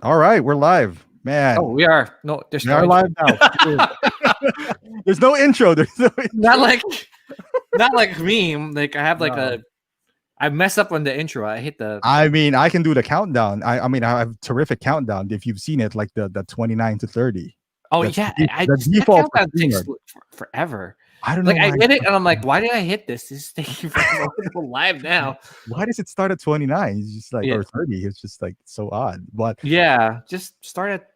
All right, we're live, Oh, man. we are. No, there's We no are intro. live now. There's no intro. There's no Not intro. like, not like me. Like I have like No. I mess up on the intro. I hit the. I mean, I can do the countdown. I mean, I have terrific countdown. If you've seen it, like the 29 to 30. Oh That's yeah, the that default for countdown takes streamer. forever. I don't know Like I why. hit it and I'm like, why did I hit this? This is taking forever. We're live now. Why does it start at 29? It's just like Yeah, or 30. It's just like so odd. But yeah. Just start at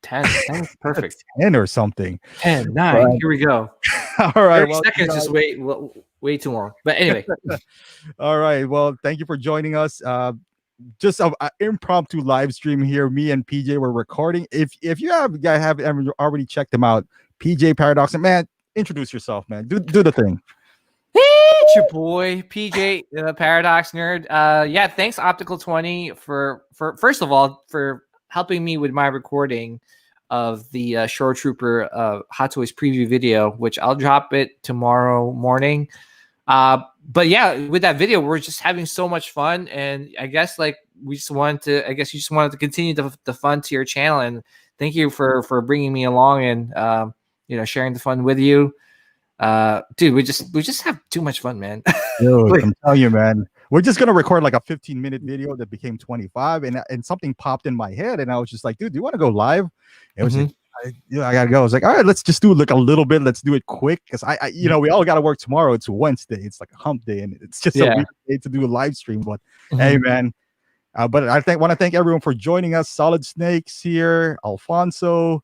10. 10 is perfect. 10 or something. 10, 9. But, Here we go. all right. 30 Well, seconds. Just wait. Way too long. But anyway. all right. Well, thank you for joining us. Just an impromptu live stream here. Me and PJ were recording. If you guys have already checked them out, PJ Paradox, and man, introduce yourself, man. Do the thing. It's your boy PJ, Paradox Nerd. Yeah, thanks Optical 20 for first of all for helping me with my recording of the Shoretrooper Hot Toys preview video, which I'll drop it tomorrow morning. But yeah, with that video, we're just having so much fun, and I guess like we just wanted to. I guess you just wanted to continue the fun to your channel, and thank you for bringing me along and sharing the fun with you. Dude, we just have too much fun, man. Dude, I'm telling you, man. We're just gonna record like a 15-minute video that became 25, and something popped in my head, and I was just like, dude, do you want to go live? It was like, I gotta go. I was like, all right, let's just do like a little bit. Let's do it quick because I we all gotta work tomorrow. It's Wednesday. It's like a hump day, and it's just a weird day to do a live stream. But hey, man. But I want to thank everyone for joining us. Solid Snakes here, Alfonso,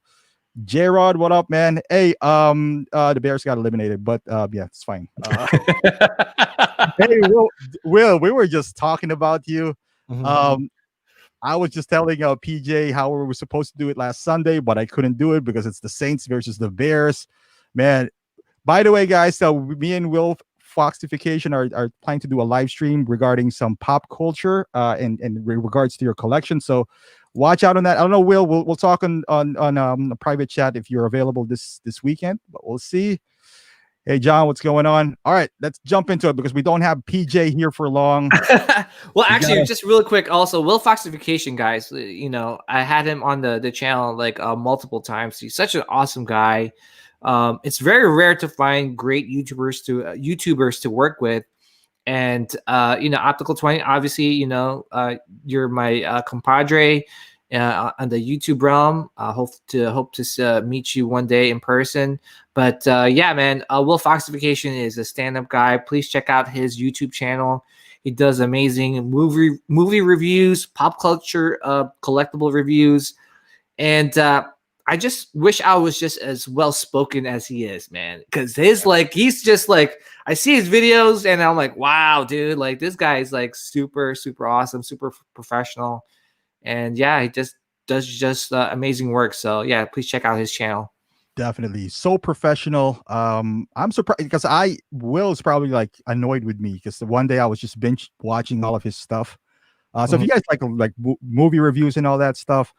J-Rod, what up, man? Hey, the Bears got eliminated, but yeah, it's fine. Hey, Will, we were just talking about you. I was just telling PJ how we were supposed to do it last Sunday, but I couldn't do it because it's the Saints versus the Bears. Man, by the way, guys, so me and Will Foxification are planning to do a live stream regarding some pop culture and in regards to your collection. So watch out on that. I don't know, Will. We'll talk on a private chat if you're available this weekend, but we'll see. Hey, John, what's going on? All right, let's jump into it because we don't have PJ here for long. Well, actually, just really quick, also, Will Foxification, guys, I had him on the channel like multiple times. He's such an awesome guy. It's very rare to find great YouTubers to work with. And, Optical 20, obviously, you're my compadre on the YouTube realm. Hope to meet you one day in person. But yeah, man, Will Foxification is a stand-up guy. Please check out his YouTube channel. He does amazing movie reviews, pop culture collectible reviews, and I just wish I was just as well spoken as he is, man. Because he's just like, I see his videos and I'm like, wow, dude, like this guy is like super, super awesome, super professional. And yeah, he just does amazing work. So yeah, please check out his channel. Definitely so professional. I'm surprised because Will's probably like annoyed with me because the one day I was just binge watching all of his stuff. So if you guys like movie reviews and all that stuff,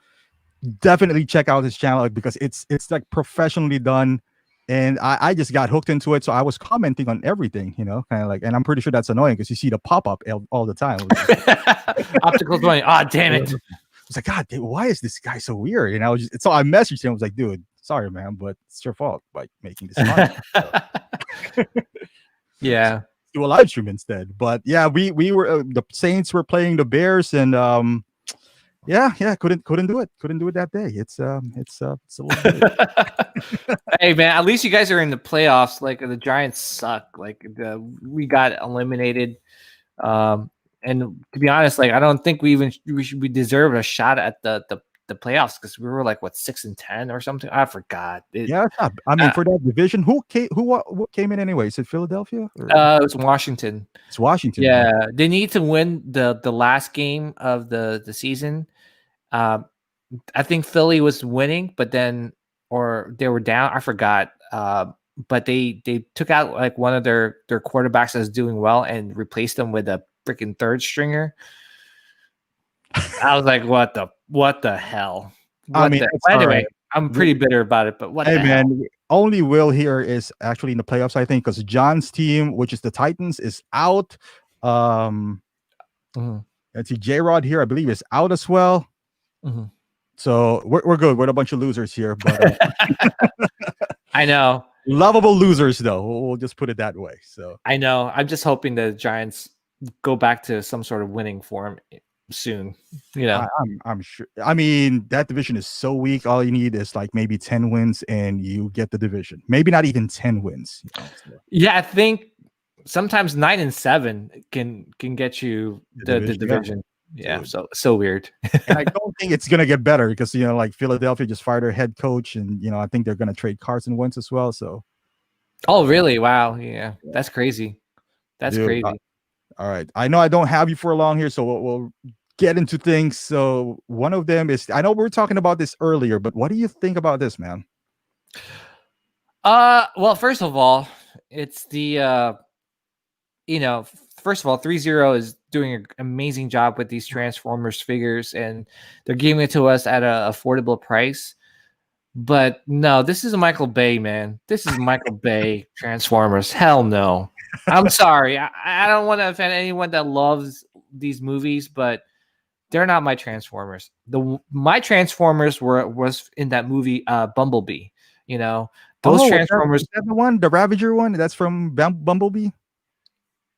definitely check out his channel because it's like professionally done. And I just got hooked into it. So I was commenting on everything, kind of like, and I'm pretty sure that's annoying because you see the pop-up all the time. Optical 20. Ah, damn it. I was like, God, why is this guy so weird? And I was so I messaged him. I was like, dude, sorry, man, but it's your fault by making this content. Yeah. Do a live stream instead. But yeah, we were the Saints were playing the Bears, and yeah, couldn't do it. Couldn't do it that day. It's a little Hey man, at least you guys are in the playoffs. Like the Giants suck. Like we got eliminated. And to be honest, like I don't think we deserve a shot at the playoffs because we were like what 6-10 or something. I forgot. Yeah, I mean for that division, what came in anyway? Is it Philadelphia? It was Washington. It's Washington. Yeah, man. They need to win the last game of the season. I think Philly was winning, but then or they were down. I forgot. But they took out like one of their quarterbacks that's doing well and replaced them with a freaking third stringer. I was like, what the hell? Anyway, right. I'm pretty bitter about it, but what the hell? Man, only Will here is actually in the playoffs, I think, because John's team, which is the Titans, is out. Let's see, J-Rod here, I believe, is out as well. So we're good. We're a bunch of losers here, but I know. lovable losers though. We'll just put it that way. So I know. I'm just hoping the Giants go back to some sort of winning form soon. You know. I'm sure. I mean, that division is so weak. All you need is like maybe 10 wins, and you get the division. Maybe not even 10 wins. So. Yeah, I think sometimes 9 and 7 can get you the division. Yeah, so weird. And I don't think it's gonna get better because like Philadelphia just fired their head coach, and I think they're gonna trade Carson Wentz as well. So. Oh really? Wow. Yeah, that's crazy. That's Dude, crazy. All right. I know I don't have you for long here, so we'll get into things. So one of them is, I know we were talking about this earlier, but what do you think about this, man? Well, first of all, it's the first of all, 3-0 is doing an amazing job with these Transformers figures, and they're giving it to us at an affordable price. But no, this is a Michael Bay, man. This is Michael Bay Transformers. Hell no. I'm sorry. I don't want to offend anyone that loves these movies, but they're not my Transformers. My Transformers was in that movie Bumblebee. Those Transformers. Is that the one, the Ravager one? That's from Bumblebee.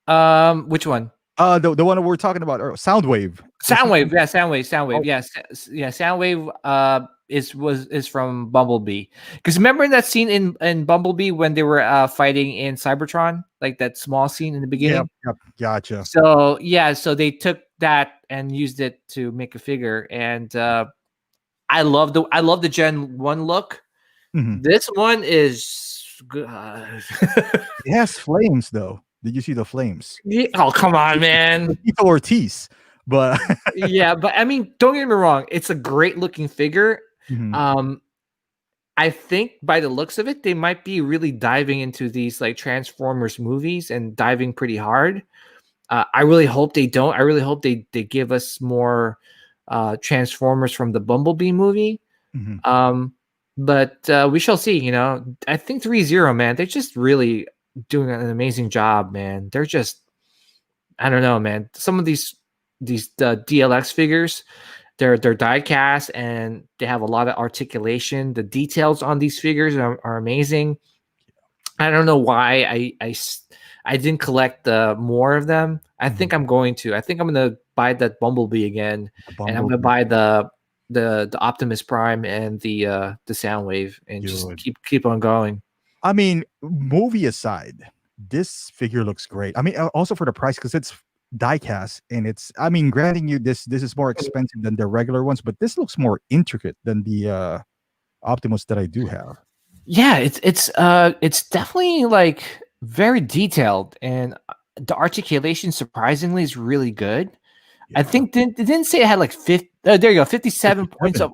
Which one? The one we're talking about, Soundwave. Soundwave, yeah, Soundwave. Oh. Yes, yeah, Soundwave. Is from Bumblebee. Because remember that scene in Bumblebee when they were fighting in Cybertron, like that small scene in the beginning. Yep, gotcha. So yeah, so they took that and used it to make a figure, and I love the Gen 1 look. Mm-hmm. This one is good. It has flames though. Did you see the flames? Yeah. Oh, come on, man. Tito Ortiz. But yeah, but I mean, don't get me wrong. It's a great looking figure. Mm-hmm. I think by the looks of it, they might be really diving into these like Transformers movies and diving pretty hard. I really hope they don't. I really hope they give us more Transformers from the Bumblebee movie. Mm-hmm. But we shall see. I think 3-0, man. They're just really doing an amazing job, man. They're just, I don't know, man. Some of these DLX figures, they're die cast and they have a lot of articulation. The details on these figures are amazing. I don't know why I didn't collect more of them. I think I'm going to. I think I'm going to buy that Bumblebee again, and I'm going to buy the Optimus Prime and the Soundwave, and just keep on going. I mean, movie aside, this figure looks great. I mean, also for the price, because it's die-cast, and it's, I mean, granting you this is more expensive than the regular ones, but this looks more intricate than the Optimus that I do have. Yeah, it's definitely like very detailed, and the articulation surprisingly is really good. Yeah. I think it didn't say it had like 50. There you go, 57 points of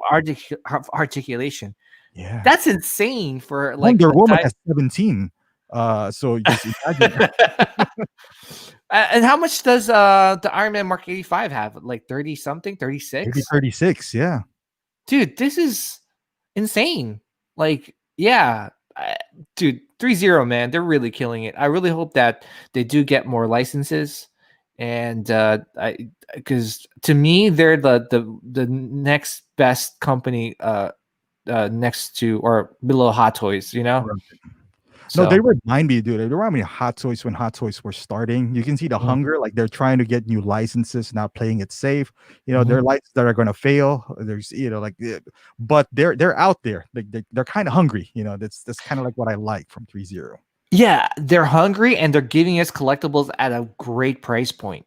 articulation. Yeah, that's insane for like Wonder Woman has 17. So just imagine. And how much does the Iron Man Mark 85 have? Like 30 something, 36? Maybe 36, yeah. Dude, this is insane. Like, yeah. Dude, 3-0, man. They're really killing it. I really hope that they do get more licenses. And because to me, they're the next best company next to or below Hot Toys, Right. So. No, they remind me, dude. They remind me of Hot Toys when Hot Toys were starting. You can see the hunger, like they're trying to get new licenses, not playing it safe. They're licenses that are going to fail. There's, but they're out there. Like they're kind of hungry. That's kind of like what I like from 3-0. Yeah, they're hungry and they're giving us collectibles at a great price point.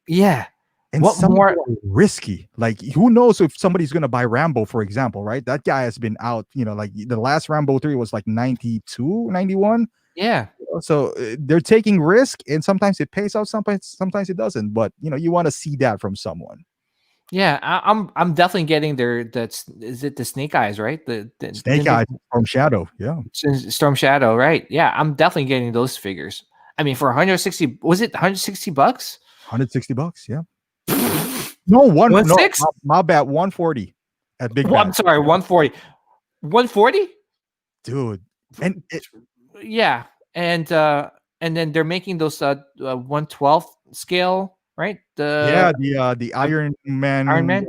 Yeah. And what more risky? Like, who knows if somebody's gonna buy Rambo, for example, right? That guy has been out, like the last Rambo 3 was like 92, 91. Yeah. So they're taking risk, and sometimes it pays out, sometimes it doesn't. But you want to see that from someone. Yeah, I'm definitely getting is it the Snake Eyes, right? The Snake Eyes, Storm Shadow, yeah. Storm Shadow, right? Yeah, I'm definitely getting those figures. I mean, for 160, was it $160? $160, yeah. No, 160. No, my bad, 140 at Big. I'm sorry, 140. 140, dude. And yeah, and then they're making those 112 scale, right? The Iron Man.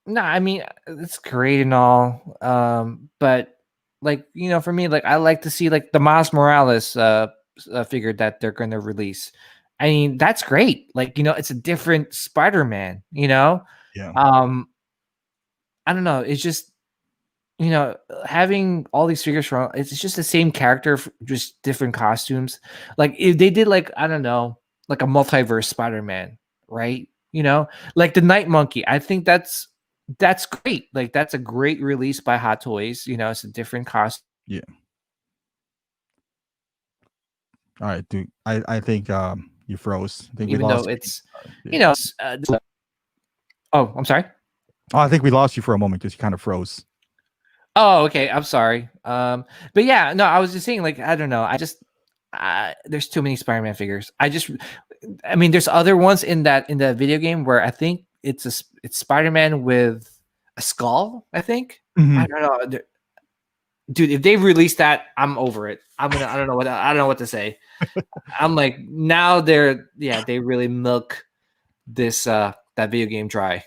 No, I mean it's great and all, but like for me, like I like to see like the Miles Morales figure that they're going to release. I mean that's great. Like it's a different Spider-Man. Yeah. Um, I don't know. It's just having all these figures from it's just the same character, just different costumes. Like if they did like I don't know, like a multiverse Spider-Man, right? Like the Night Monkey. I think that's great. Like that's a great release by Hot Toys. It's a different costume. Yeah. All right, dude. I think you froze. I think we Even though lost it's you. you know. Oh, I'm sorry. Oh, I think we lost you for a moment because you kind of froze. Oh, okay. I'm sorry. But yeah, no, I was just saying, like, I don't know. There's too many Spider-Man figures. I mean, there's other ones in the video game where I think it's Spider-Man with a skull. I think I Mhm. don't know, dude. If they release that, I'm over it. I don't know what to say. I'm like now they really milk this that video game dry.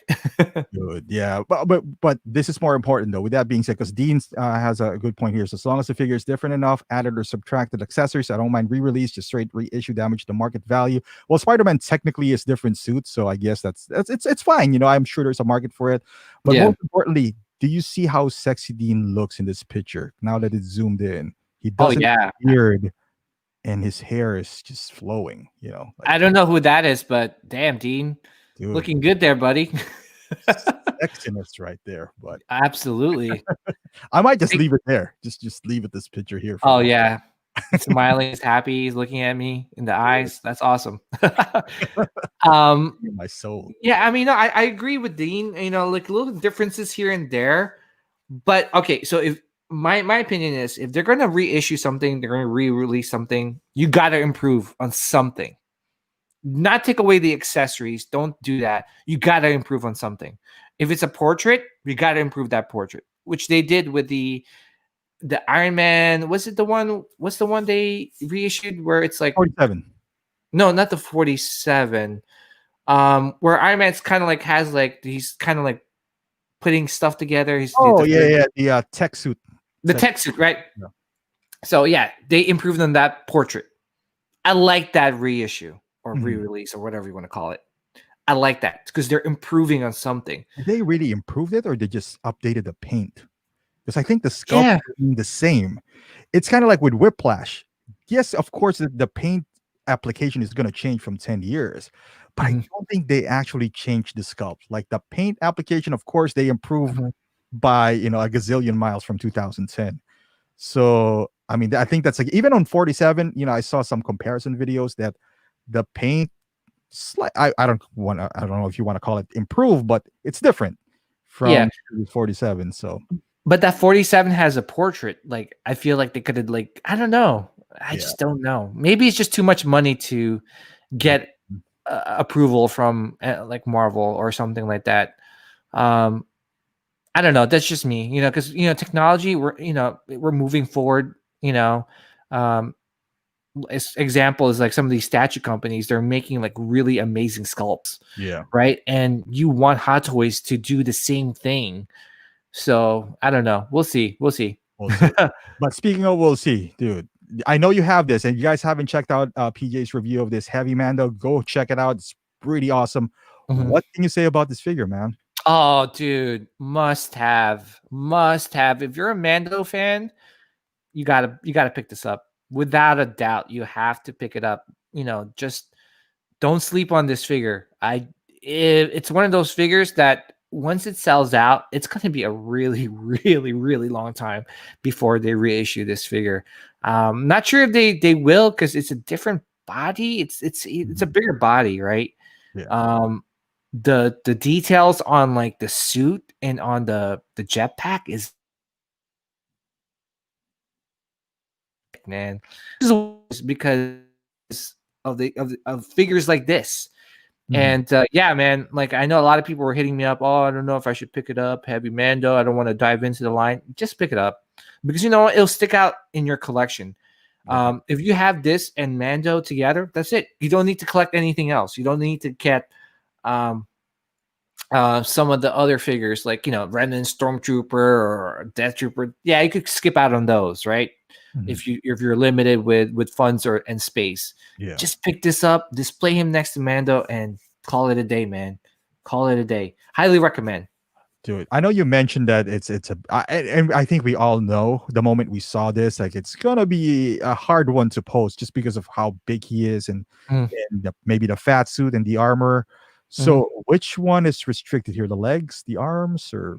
Good. Yeah. But this is more important though. With that being said, because Dean has a good point here. So as long as the figure is different enough, added or subtracted accessories, I don't mind re-release, just straight reissue, damage the market value. Well, Spider-Man technically is different suits, so I guess that's it's fine. I'm sure there's a market for it. But Yeah. most importantly, do you see how sexy Dean looks in this picture? Now that it's zoomed in, he Oh doesn't yeah. beard and his hair is just flowing, like I don't know who that is, but damn, Dean, dude, looking good there, buddy. sexiness right there. But Absolutely. I might just Like, leave it there. Just leave it this picture here for oh now. yeah, smiling, he's happy, he's looking at me in the eyes. That's awesome. um, In my soul. yeah, I mean, no, I agree with Dean. Like little differences here and there, but okay. So if my opinion is, if they're going to reissue something, they're going to re-release something, you got to improve on something. Not take away the accessories. Don't do that. You got to improve on something. If it's a portrait, you got to improve that portrait, which they did with the Iron Man. Was it the one? What's the one they reissued where it's like 47. no, not the 47. Where Iron Man's kind of like has like he's kind of like putting stuff together. He's Oh, yeah. The tech suit. the tech suit, right? Yeah. So yeah, they improved on that portrait. I like that reissue or Mhm. re-release or whatever you want to call it. I like that because they're improving on something. Did they really improved it or they just updated the paint? Because I think the sculpt Yeah. is the same. It's kind of like with Whiplash. Yes, of course, the paint application is going to change from 10 years, but I Mhm. don't think they actually changed the sculpt. Like the paint application, of course, they improved Mhm. by a gazillion miles from 2010. So I mean, I think that's like even on 47, I saw some comparison videos that the paint I don't know if you want to call it improve, but it's different Yeah. from 47. So But that 47 has a portrait. Like, I feel like they could have, like, I don't know. I yeah. just don't know. Maybe it's just too much money to get approval from like Marvel or something like that. Um, I don't know. That's just me, because technology. We're moving forward. Um, example is like some of these statue companies. They're making like really amazing sculpts, Yeah. right? And you want Hot Toys to do the same thing. So I don't know. We'll see. We'll see. We'll see. But speaking of we'll see, dude, I know you have this and you guys haven't checked out PJ's review of this heavy Mando. Go check it out. It's pretty awesome. Mhm. What can you say about this figure, man? Oh, dude, must have, must have. If you're a Mando fan, you gotta pick this up without a doubt. You have to pick it up. Just don't sleep on this figure. It's one of those figures that once it sells out, it's going to be a really, really, really long time before they reissue this figure. Not sure if they will because it's a different body. It's a bigger body, right? Yeah. The details on like the suit and on the jetpack is man. This is because of figures like this. Mhm. And yeah, man, like I know a lot of people were hitting me up. Oh, I don't know if I should pick it up. Heavy Mando. I don't want to dive into the line. Just pick it up because you know what? It'll stick out in your collection. Yeah. If you have this and Mando together, that's it. You don't need to collect anything else. You don't need to get um, some of the other figures, like Remnant Stormtrooper or Death Trooper, yeah, you could skip out on those, right? Mhm. If you're limited with funds or and space, Yeah. just pick this up, display him next to Mando, and call it a day, man. Call it a day. Highly recommend. Dude, I know you mentioned that and I think we all know the moment we saw this, like it's gonna be a hard one to post just because of how big he is Mm, maybe the fat suit and the armor. mhm. So, which one is restricted here? The legs, the arms, or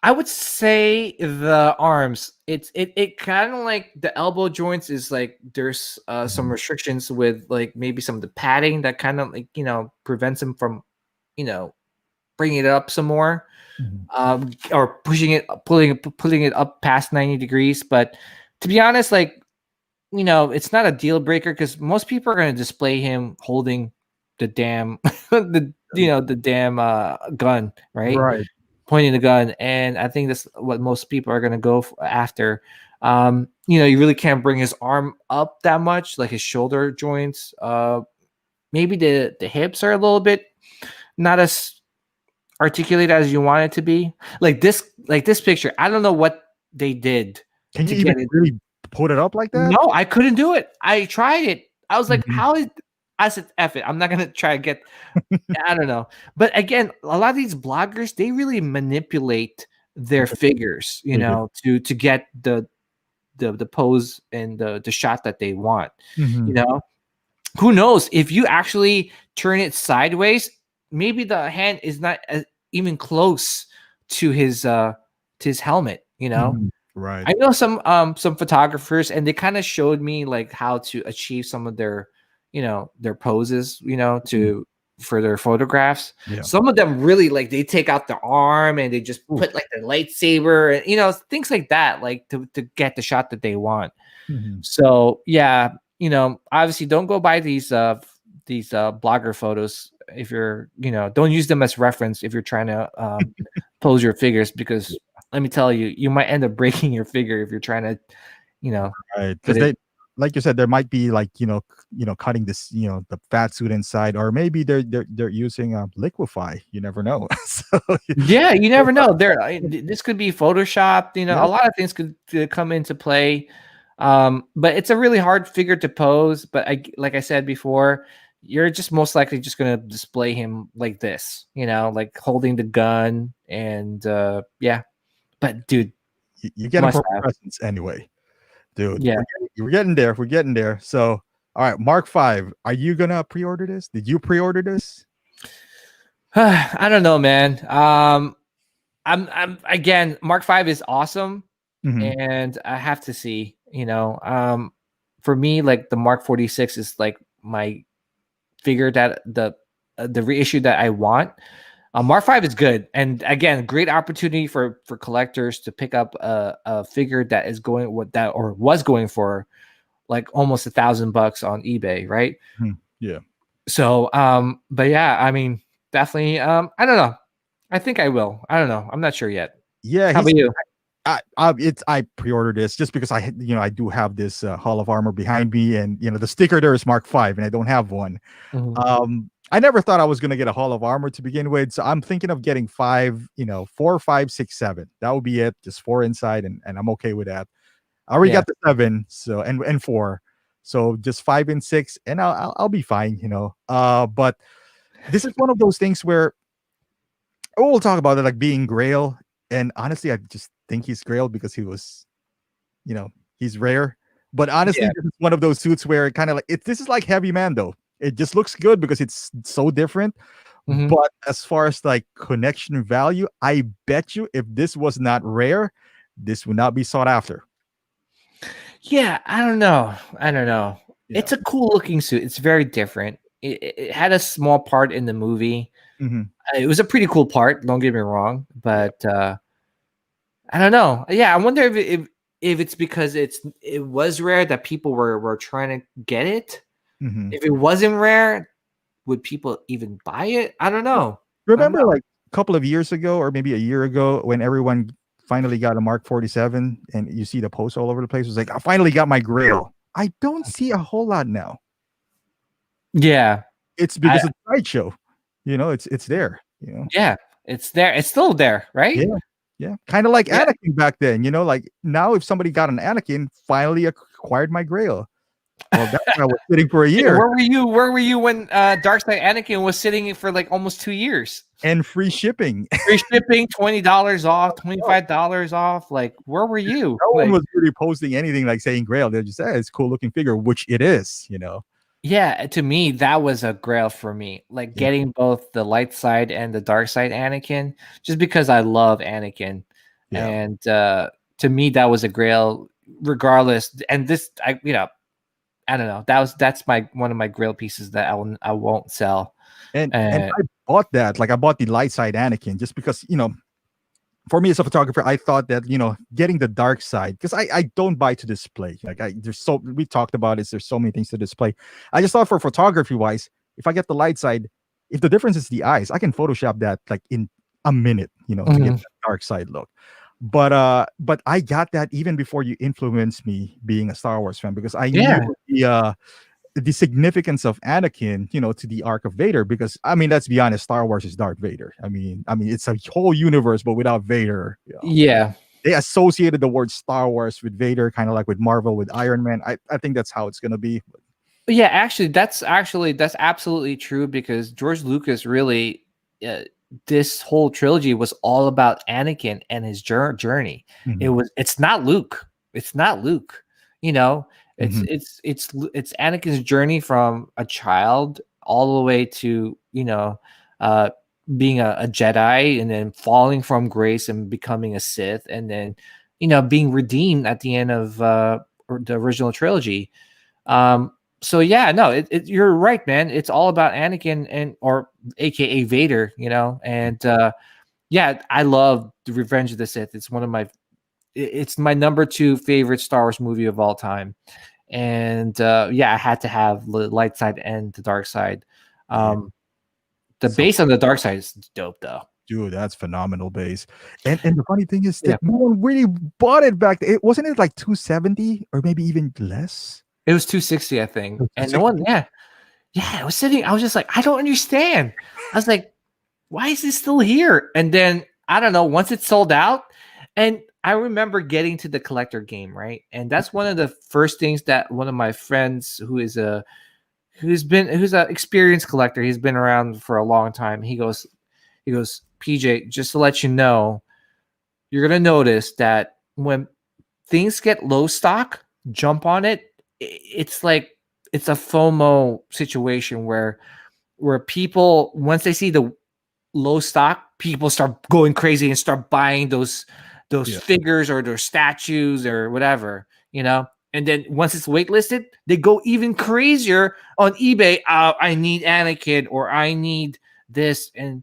I would say the arms. It kind of like the elbow joints is like there's some Mhm, restrictions with like maybe some of the padding that kind of like prevents him from you know bringing it up some more, mhm. or pulling it up past 90 degrees. But to be honest, like it's not a deal breaker because most people are going to display him holding the damn the damn gun, right? Right. Pointing the gun, and I think that's what most people are going to go after. You really can't bring his arm up that much, like his shoulder joints. Maybe the hips are a little bit not as articulate as you want it to be. Like this picture, I don't know what they did Can you to even get it. really put it up like that? No, I couldn't do it. I tried it. I was like, Mhm. how is I said, F it. I'm not gonna try to get I don't know. But again, a lot of these bloggers, they really manipulate their figures, They do. to get the pose and the shot that they want. You Mhm. know, who knows if you actually turn it sideways, maybe the hand is not even close to his helmet. Mhm. Right. I know some photographers, and they kind of showed me like how to achieve some of their poses, Mhm. to for their photographs. Yeah. Some of them really like they take out the arm and they just Oof. put like the lightsaber and things like that, like to get the shot that they want. Mhm. So yeah, obviously don't go by these blogger photos if you're don't use them as reference if you're trying to pose your figures, because let me tell you, you might end up breaking your figure if you're trying to, you know, Right, put because it. they like you said, there might be like, cutting this, the fat suit inside, or maybe they're using, liquefy, you never know. So Yeah, you never know. This could be photoshopped. A yeah. lot of things could come into play. But it's a really hard figure to pose. But like I said before, you're just most likely just gonna display him like this, like holding the gun, and yeah. But dude, You get them must for have. presents anyway, dude. Yeah. We're getting there. We're getting there. So, all right, Mark 5. Are you gonna pre-order this? Did you pre-order this? I don't know, man. I'm again, Mark 5 is awesome, Mhm. and I have to see, for me, like the Mark 46 is like my figure that the reissue that I want. Mark 5 is good, and again, great opportunity for collectors to pick up a figure that is going what that or was going for like almost $1,000 on eBay, right? Mhm. Yeah. So, but yeah, I mean, definitely. I don't know. I think I will. I don't know. I'm not sure yet. Yeah, How he's about you? I pre-ordered this just because I do have this, Hall of Armor behind me, and, the sticker there is Mark 5, and I don't have one. Mhm. I never thought I was gonna get a Hall of Armor to begin with, so I'm thinking of getting 5, 4, 5, 6, 7. That would be it, just 4 inside, and I'm okay with that. I already Yeah. got the 7, so and 4, so just 5 and 6, and I'll be fine, but this is one of those things where we'll talk about it like being Grail, and honestly, I just think he's Grail because you know, he's rare. But honestly, Yeah. this is one of those suits where it kind of like this is like heavy Mando. It just looks good because it's so different. Mhm. But as far as like connection value, I bet you if this was not rare, this would not be sought after. Yeah, I don't know. I don't know. Yeah. It's a cool looking suit. It's very different. It had a small part in the movie. Mhm. It was a pretty cool part. Don't get me wrong, Yeah. but I don't know. Yeah, I wonder if it's because it was rare that people were trying to get it. Mhm. If it wasn't rare, would people even buy it? I don't know. I don't Remember know. like a couple of years ago or maybe a year ago when everyone finally got a Mark 47 and you see the posts all over the place. It was like, I finally got my grail. I don't see a whole lot now. Yeah, It's I because of the sideshow. It's there. Yeah, it's there. It's still there, right? Yeah, yeah. Kind of like Yeah. Anakin back then. Like now, if somebody got an Anakin, finally acquired my Grail. Well, that's why I was sitting for a Yeah, year. where were you? Where were you when Darkseid Anakin was sitting for like almost 2 years? And free shipping. Free shipping, $20 off, $25 off. Like, where were you? No one Like, was really posting anything like saying Grail. They just said it's a cool looking figure, which it is. yeah, to me, that was a grail for me. Like Yeah, getting both the light side and the dark side Anakin, just because I love Anakin. yeah. And to me, that was a grail, regardless. And this, I don't know. That's my one of my grail pieces that I won't sell. And I bought that. Like I bought the light side Anakin just because for me as a photographer, I thought that getting the dark side, because I don't buy to display. Like we talked about this. There's so many things to display. I just thought for photography wise, if I get the light side, if the difference is the eyes, I can Photoshop that like in a minute, to get the dark side look. But I got that even before you influenced me being a Star Wars fan, because I knew the significance of Anakin, to the arc of Vader. Because I mean, let's be honest, Star Wars is Darth Vader. I mean, it's a whole universe, but without Vader. Yeah. They associated the word Star Wars with Vader, kind of like with Marvel with Iron Man. I think that's how it's gonna be. Yeah, that's absolutely true, because George Lucas really this whole trilogy was all about Anakin and his journey. Mm-hmm. It's not Luke. It's not Luke. It's Mm-hmm. it's Anakin's journey from a child all the way to being a Jedi, and then falling from grace and becoming a Sith, and then being redeemed at the end of the original trilogy. So yeah, no, you're right, man. It's all about Anakin or AKA Vader, and yeah, I love the Revenge of the Sith. It's my number 2 favorite Star Wars movie of all time. And yeah, I had to have the light side and the dark side. The base on the dark side is dope though. Dude, that's phenomenal base. And the funny thing is that no one really bought it back then. Wasn't it like 270 or maybe even less? It was 260, I think. And no one, yeah. I was just like, I don't understand. I was like, why is this still here? And then I don't know, once it's sold out, and I remember getting to the collector game, right? And that's one of the first things that one of my friends who's an experienced collector, he's been around for a long time. He goes, PJ, just to let you know, you're gonna notice that when things get low stock, jump on it. It's like it's a FOMO situation where people, once they see the low stock, people start going crazy and start buying those figures or those statues or whatever, and then once it's waitlisted, they go even crazier on eBay. I need Anakin, or I need this, and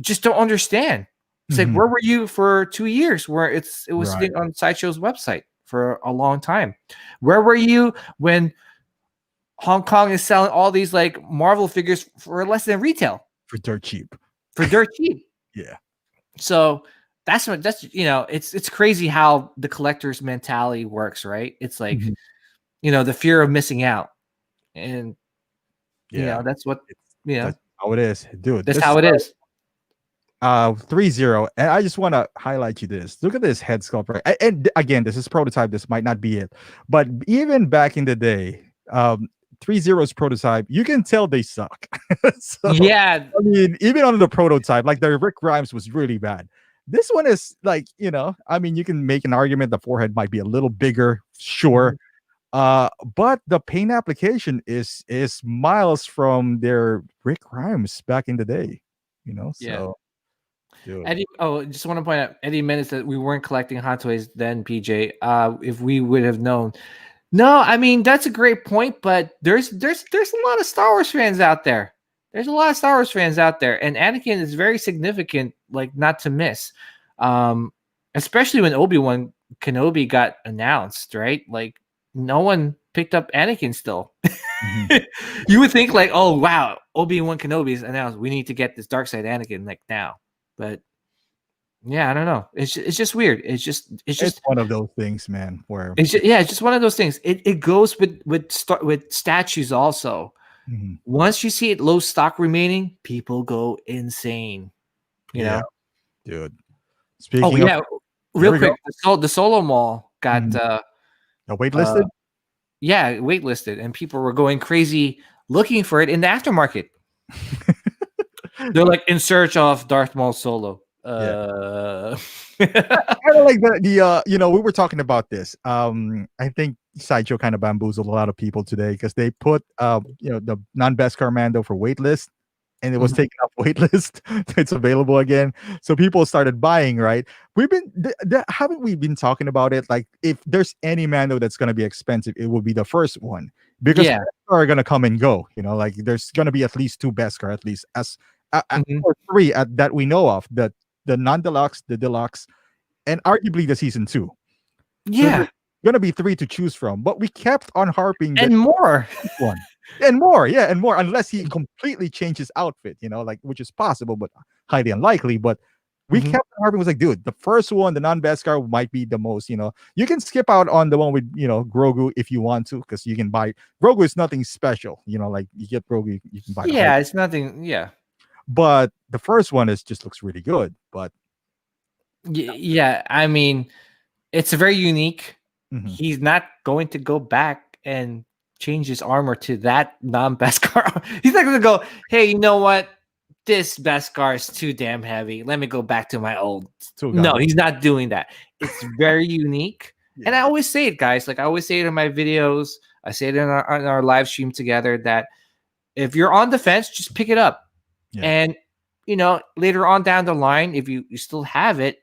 just don't understand. It's like, where were you for 2 years where it was sitting on Sideshow's website for a long time? Where were you when Hong Kong is selling all these like Marvel figures for less than retail? For dirt cheap. Yeah. So that's it's crazy how the collector's mentality works, right? It's like, the fear of missing out. And that's what that's how it is, dude. That's how it is. 3-0, and I just want to highlight you this. Look at this head sculpt, right? And again, this is prototype. This might not be it, but even back in the day, 3-0's prototype, you can tell they suck. So, yeah, I mean, even on the prototype, like the Rick Grimes was really bad. This one is like, I mean, you can make an argument the forehead might be a little bigger, sure. But the paint application is miles from their Rick Grimes back in the day, so. Dude. Eddie, just want to point out, Eddie Menace, that we weren't collecting Hot Toys then, PJ. If we would have known. No, I mean, that's a great point, but there's a lot of Star Wars fans out there. And Anakin is very significant, like not to miss. Especially when Obi-Wan Kenobi got announced, right? Like no one picked up Anakin still. You would think like, oh wow, Obi-Wan Kenobi is announced. We need to get this dark side Anakin like now. But yeah, I don't know. It's just weird. It's just one of those things, man. Where it's just one of those things. It goes with statues also. Once you see it low stock remaining, people go insane. You Yeah, know. dude. Oh Speaking of, yeah, here real we go. quick, the solo mall got Waitlisted. uh yeah, waitlisted, and people were going crazy looking for it in the aftermarket. They're like in search of Darth Maul solo. Yeah. Uh Kind of like we were talking about this. I think Sideshow kind of bamboozled a lot of people today because they put the non-Beskar Mando for waitlist, and it was taken off waitlist. It's available again, so people started buying. Right? We've been haven't we been talking about it? Like, if there's any Mando that's going to be expensive, it will be the first one, because yeah. Beskar are going to come and go. Like, there's going to be at least two Beskar, at least, as Mhm. or three that we know of. The non-deluxe, the deluxe, and arguably the season 2. So there's Yeah. gonna be 3 to choose from, but we kept on harping that And more. one and more, yeah, and more, unless he completely changed his outfit, like, which is possible, but highly unlikely. But we Mhm. kept on harping, was like, dude, the first one, the non-Beskar, might be the most. You can skip out on the one with Grogu if you want to, because you can buy Grogu is nothing special. Like, you get Grogu, you can buy the whole. Yeah, it's nothing. Yeah. But the first one just looks really good. But Yeah, I mean, it's very unique. mhm. He's not going to go back and change his armor to that non-Beskar. He's not going to go, hey, you know what? This Beskar is too damn heavy. Let me go back to my old. Still got No, it. he's not doing that. It's very unique. And I always say it, guys. Like, I always say it in my videos. I say it in our live stream together, that if you're on the fence, just pick it up. Yeah. And, later on down the line, if you still have it,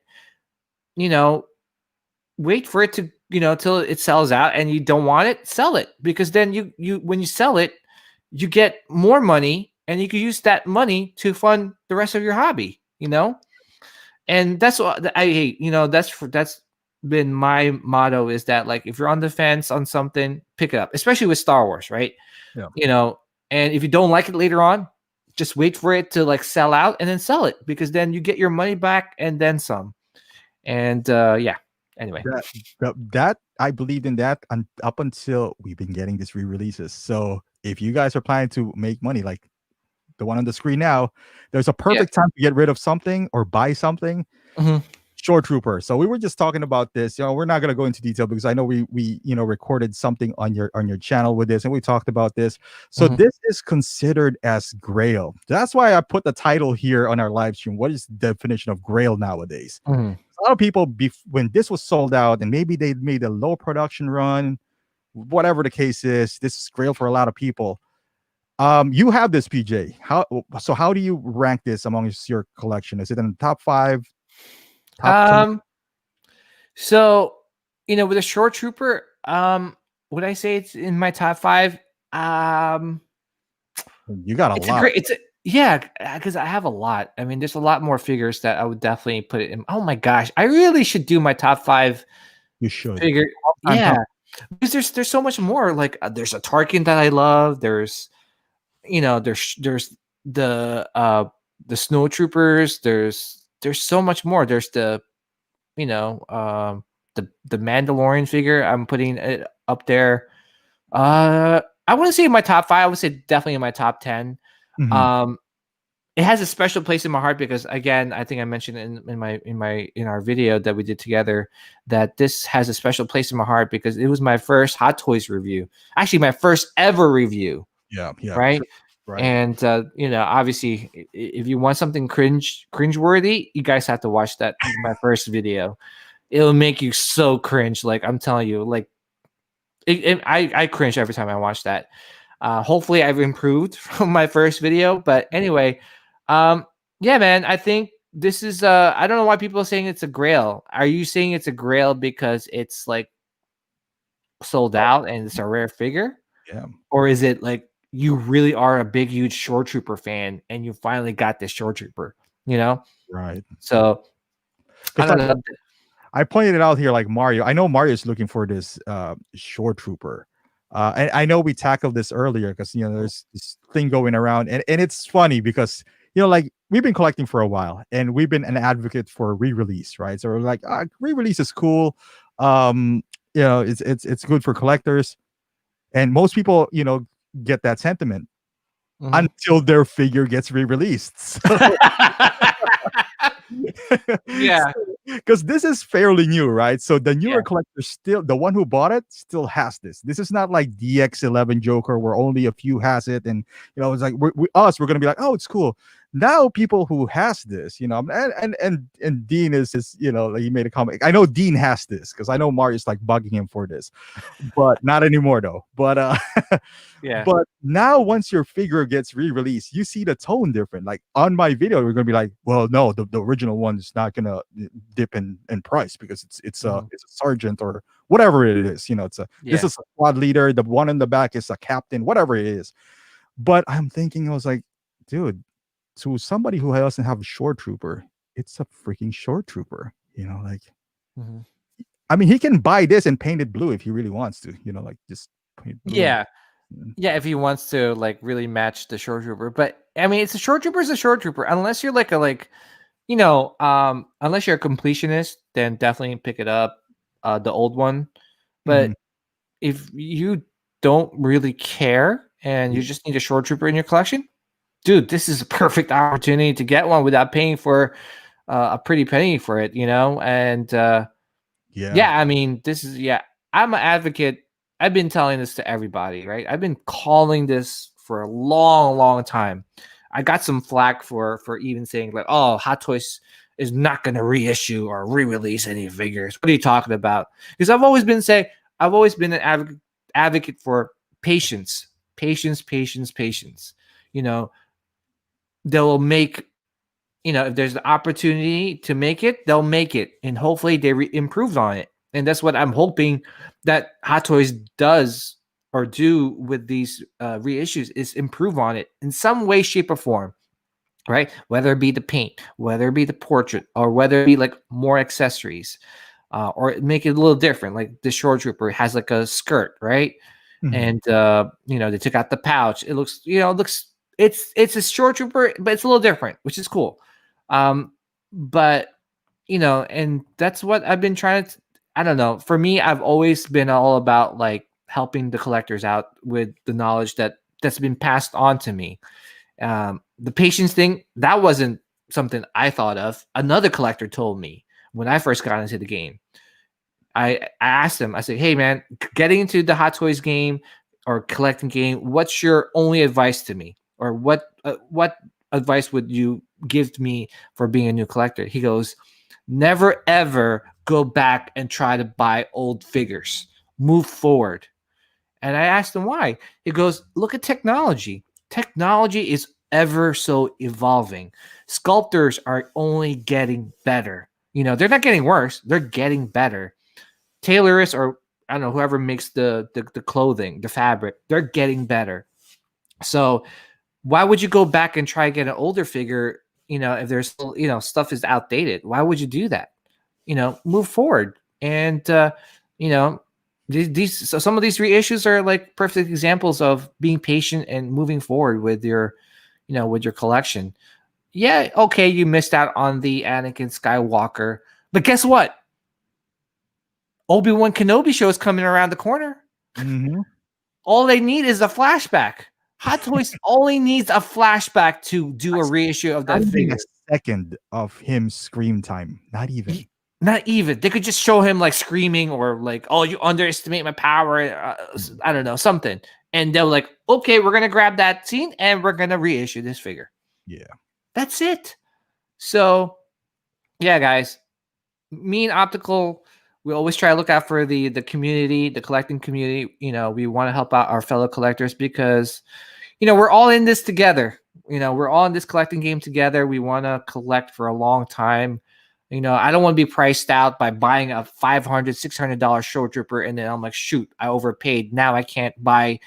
wait for it to, till it sells out, and you don't want it, sell it, because then you when you sell it, you get more money, and you can use that money to fund the rest of your hobby, and that's what I hate. That's been my motto, is that, like, if you're on the fence on something, pick it up, especially with Star Wars, right? Yeah. And if you don't like it later on, just wait for it to, like, sell out, and then sell it, because then you get your money back and then some. And yeah. Anyway, that I believed in that up until we've been getting these re-releases. So if you guys are planning to make money, like the one on the screen now, there's a perfect time to get rid of something or buy something. Shoretrooper. So we were just talking about this. We're not going to go into detail, because I know we recorded something on your channel with this, and we talked about this. So this is considered as grail. That's why I put the title here on our live stream. What is the definition of grail nowadays? A lot of people, when this was sold out, and maybe they made a low production run, whatever the case is, this is grail for a lot of people. You have this, PJ. How do you rank this amongst your collection? Is it in the top 5? Top 10? So, with a Shoretrooper, would I say it's in my top 5? You got a It's lot. because I have a lot. I mean, there's a lot more figures that I would definitely put it in. Oh my gosh, I really should do my top 5 You should. figure. Yeah, because there's so much more. Like, there's a Tarkin that I love. There's the Snow Troopers. There's so much more. There's the the Mandalorian figure. I'm putting it up there. I wouldn't say in my top 5. I would say definitely in my top 10. It has a special place in my heart because, again, I think I mentioned in our video that we did together that this has a special place in my heart because it was my first Hot Toys review. Actually, my first ever review. Yeah. Right. Sure. Right. And obviously, if you want something cringeworthy, you guys have to watch my first video. It'll make you so cringe. Like, I'm telling you, like, I cringe every time I watch that. Hopefully, I've improved from my first video. But anyway, yeah, man, I think this is. I don't know why people are saying it's a grail. Are you saying it's a grail because it's like sold out and it's a rare figure? Yeah. Or is it like you really are a big, huge Shoretrooper fan and you finally got this Shoretrooper? Right. So I don't know. I pointed it out here, like Mario. I know Mario is looking for this Shoretrooper. And I know we tackled this earlier because there's this thing going around, and it's funny because like we've been collecting for a while and we've been an advocate for re-release, right? So we're like, re-release is cool. It's good for collectors, and most people get that sentiment. until their figure gets re-released. Yeah. Because this is fairly new, right? So the newer Yeah. collector still, the one who bought it still has this. This is not like DX11 Joker where only a few has it, and it's like we're gonna be like, oh, it's cool. Now people who has this, and Dean is like, he made a comment. I know Dean has this because I know Mario's like bugging him for this, but not anymore though. But Yeah. but now once your figure gets re-released, you see the tone different. Like on my video, we're gonna be like, well, no, the original one is not gonna dip in price because it's a sergeant or whatever it is. This is a squad leader. The one in the back is a captain, whatever it is. But I'm thinking, I was like, dude, to somebody who doesn't have a Shoretrooper, it's a freaking Shoretrooper. Like, I mean, he can buy this and paint it blue if he really wants to. Like just paint blue. Yeah. Yeah, if he wants to like really match the Shoretrooper. But I mean, it's a Shoretrooper unless you're like unless you're a completionist, then definitely pick it up, the old one. But if you don't really care and you just need a Shoretrooper in your collection, dude, this is a perfect opportunity to get one without paying for a pretty penny for it, and I mean, I'm an advocate. I've been telling this to everybody, right? I've been calling this for a long, long time. I got some flack for even saying like, oh, Hot Toys is not going to reissue or re-release any figures. What are you talking about? Because I've always been an advocate for patience. They'll make, if there's an opportunity to make it, they'll make it, and hopefully they improve on it. And that's what I'm hoping that Hot Toys does or do with these reissues, is improve on it in some way, shape, or form, right? Whether it be the paint, whether it be the portrait, or whether it be like more accessories, or make it a little different. Like the Shoretrooper has like a skirt, right? And they took out the pouch. It looks, it's a Shoretrooper, but it's a little different, which is cool. But and that's what I've been trying to. I don't know. For me, I've always been all about like helping the collectors out with the knowledge that's been passed on to me. The patience thing, that wasn't something I thought of. Another collector told me when I first got into the game. I asked him, I said, hey man, getting into the Hot Toys game or collecting game, what's your only advice to me? Or what advice would you give me for being a new collector? He goes, never ever go back and try to buy old figures. Move forward. And I asked him why. He goes, look at technology. Technology is ever so evolving. Sculptors are only getting better. They're not getting worse. They're getting better. Tailorists, or I don't know, whoever makes the clothing, the fabric, they're getting better. So why would you go back and try to get an older figure, if there's, stuff is outdated? Why would you do that? Move forward. And, some of these reissues are like perfect examples of being patient and moving forward with your collection. Yeah, okay, you missed out on the Anakin Skywalker, but guess what? Obi-Wan Kenobi show is coming around the corner. All they need is a flashback. Hot Toys only needs a flashback to do a reissue of that figure. A second of him scream time. Not even. They could just show him like screaming, or like, oh, you underestimate my power. I don't know, something. And they're like, okay, we're going to grab that scene and we're going to reissue this figure. Yeah. That's it. So, yeah, guys, me and Optical, we always try to look out for the community, the collecting community. We want to help out our fellow collectors because, we're all in this together. We're all in this collecting game together. We want to collect for a long time. I don't want to be priced out by buying a $500, $600 Shoretrooper, and then I'm like, shoot, I overpaid. Now I can't buy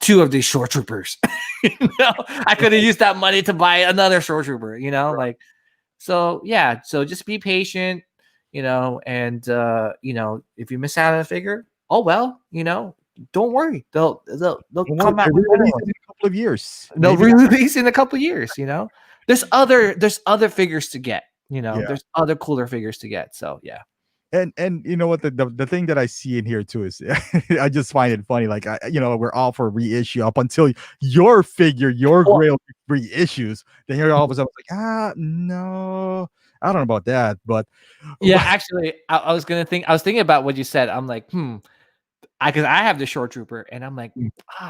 2 of these Shoretroopers. I could have used that money to buy another Shoretrooper. Right. So just be patient. And if you miss out on a figure, oh well, don't worry. They'll come out in a couple of years. They'll release in a couple of years. There's other figures to get. There's other cooler figures to get. So yeah. And you know what, the thing that I see in here too is I just find it funny. Like we're all for reissue up until your figure, your Well, grail reissues. Then you're all of a sudden like, no, I don't know about that, but yeah, actually, I was gonna think. I was thinking about what you said. I'm like, because I have the Shore Trooper, and I'm like,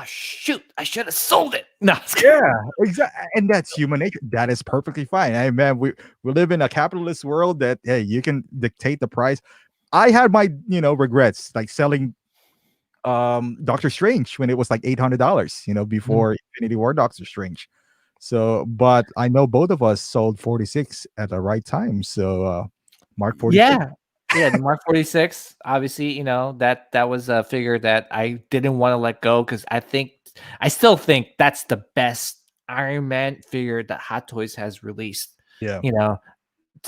shoot, I should have sold it. No, yeah, exactly, and that's human nature. That is perfectly fine. Hey, man, we live in a capitalist world that hey, you can dictate the price. I had my regrets like selling Doctor Strange when it was like $800, before Infinity War Doctor Strange. So, but I know both of us sold 46 at the right time. So, Mark 46. yeah, yeah. The Mark 46. Obviously, that was a figure that I didn't want to let go because I still think that's the best Iron Man figure that Hot Toys has released. Yeah. You know,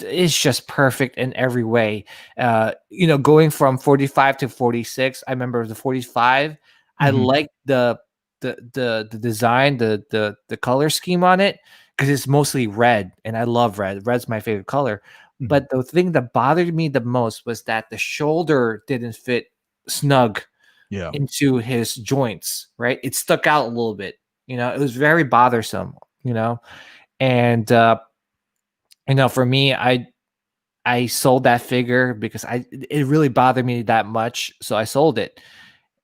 it's just perfect in every way. Going from 45 to 46, I remember the 45. I like the design, the color scheme on it because it's mostly red, and I love red. Red's my favorite color. But the thing that bothered me the most was that the shoulder didn't fit snug Yeah. into his joints, right? It stuck out a little bit. It was very bothersome, and for me, I sold that figure because it really bothered me that much, so I sold it.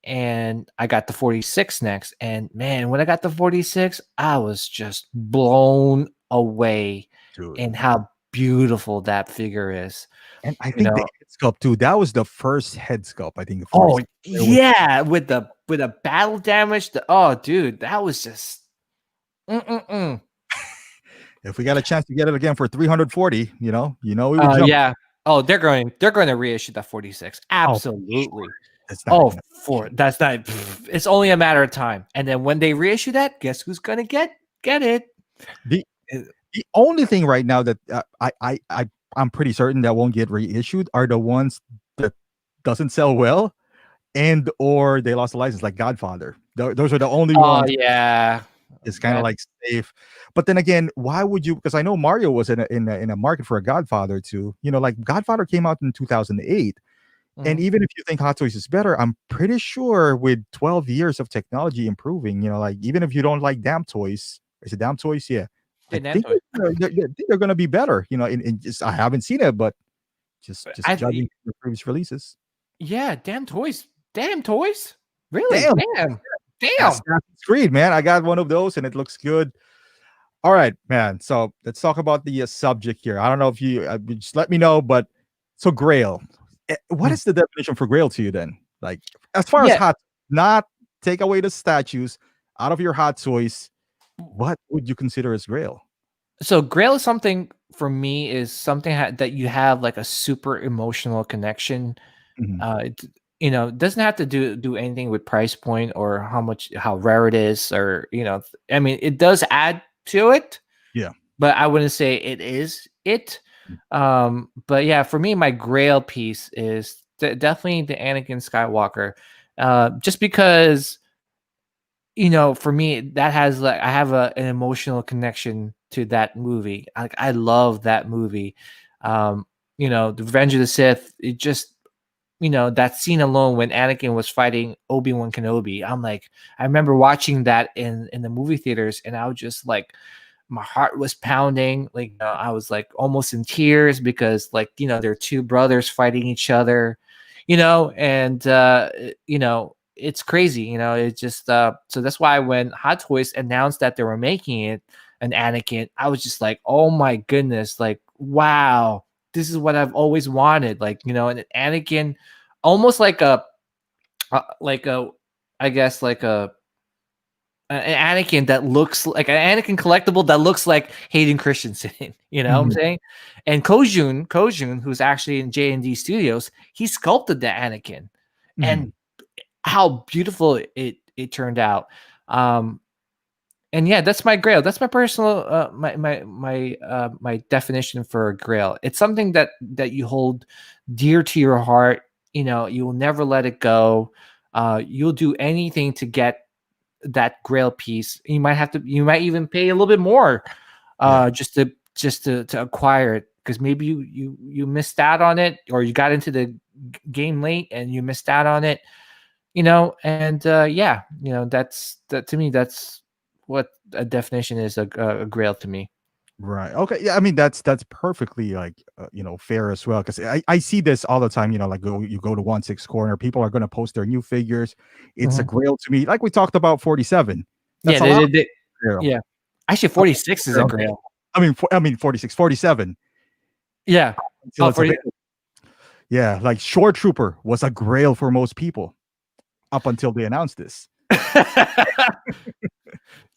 And I got the 46 next. And man, when I got the 46, I was just blown away Dude. in how beautiful that figure is. And I think the head sculpt too. That was the first head sculpt. I think the Oh 46. yeah, with the battle damage. Dude, that was just. If we got a chance to get it again for 340, we would jump. Yeah. Oh, they're going to reissue that 46. Absolutely. Sure. That's not That's not. It's only a matter of time. And then when they reissue that, guess who's gonna get it? The only thing right now that I'm pretty certain that won't get reissued are the ones that doesn't sell well, and or they lost the license, like Godfather. Those are the only ones. Yeah. It's kind of like safe, but then again, why would you? Because I know Mario was in a market for a Godfather too. Like Godfather came out in 2008, and even if you think Hot Toys is better, I'm pretty sure with 12 years of technology improving, like even if you don't like damn toys, is it damn toys? Yeah, I think they're going to be better. In just I haven't seen it, but just judging the previous releases. Yeah, damn toys, really, damn. Assassin's Creed, man, I got one of those, and it looks good. All right, man. So let's talk about the subject here. I don't know if you just let me know, but so Grail. What is the definition for Grail to you then? Like, as far as hot, not take away the statues out of your Hot Toys, what would you consider as Grail? So Grail is something for me is something that you have like a super emotional connection. It doesn't have to do anything with price point or how rare it is, or I mean, it does add to it. Yeah, but I wouldn't say it is it. But yeah, for me, my Grail piece is definitely the Anakin Skywalker, just because for me that has like I have an emotional connection to that movie. Like I love that movie. The Revenge of the Sith. It just that scene alone when Anakin was fighting Obi-Wan Kenobi. I'm like, I remember watching that in the movie theaters, and I was just like, my heart was pounding. Like I was like almost in tears because like they're two brothers fighting each other, and it's crazy. It's just so that's why when Hot Toys announced that they were making it an Anakin, I was just like, oh my goodness, like wow. This is what I've always wanted, like an Anakin, almost like I guess like an Anakin that looks like an Anakin collectible that looks like Hayden Christensen. What I'm saying? And Kojun, who's actually in J&D Studios, he sculpted the Anakin, and how beautiful it turned out. And yeah, that's my Grail. That's my personal my definition for a Grail. It's something that you hold dear to your heart. You will never let it go. You'll do anything to get that Grail piece. You might even pay a little bit more, just to acquire it, because maybe you missed out on it, or you got into game late and you missed out on it, and yeah, that's that to me. That's what a definition is a grail to me. Right. Okay. Yeah. I mean, that's perfectly like fair as well because I see this all the time. Like you go to 1/6 corner, people are going to post their new figures. It's a Mhm. grail to me. Like we talked about 47. Yeah, That's a lot of grail. yeah. Actually, 46 is a grail. I mean 46, 47. Yeah. Until it's available. Yeah, like Shoretrooper was a grail for most people up until they announced this.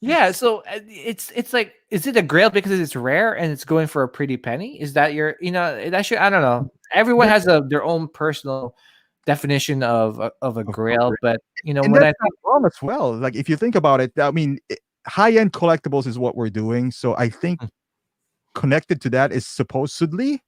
Yeah, so it's like, is it a grail because it's rare and it's going for a pretty penny? Is that that should, I don't know. Everyone has their own personal definition of a grail, but And when that's I not think, wrong as well. Like if you think about it, I mean, high-end collectibles is what we're doing. So I think connected to that is supposedly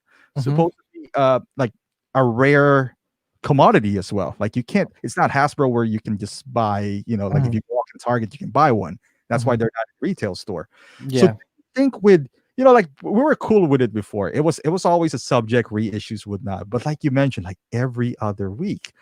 like a rare commodity as well. Like you can't, it's not Hasbro where you can just buy, like if you walk in Target, you can buy one. That's why they're not in retail store. So yeah. I think with, like we were cool with it before. It was always a subject, reissues would not. But like you mentioned, like every other week.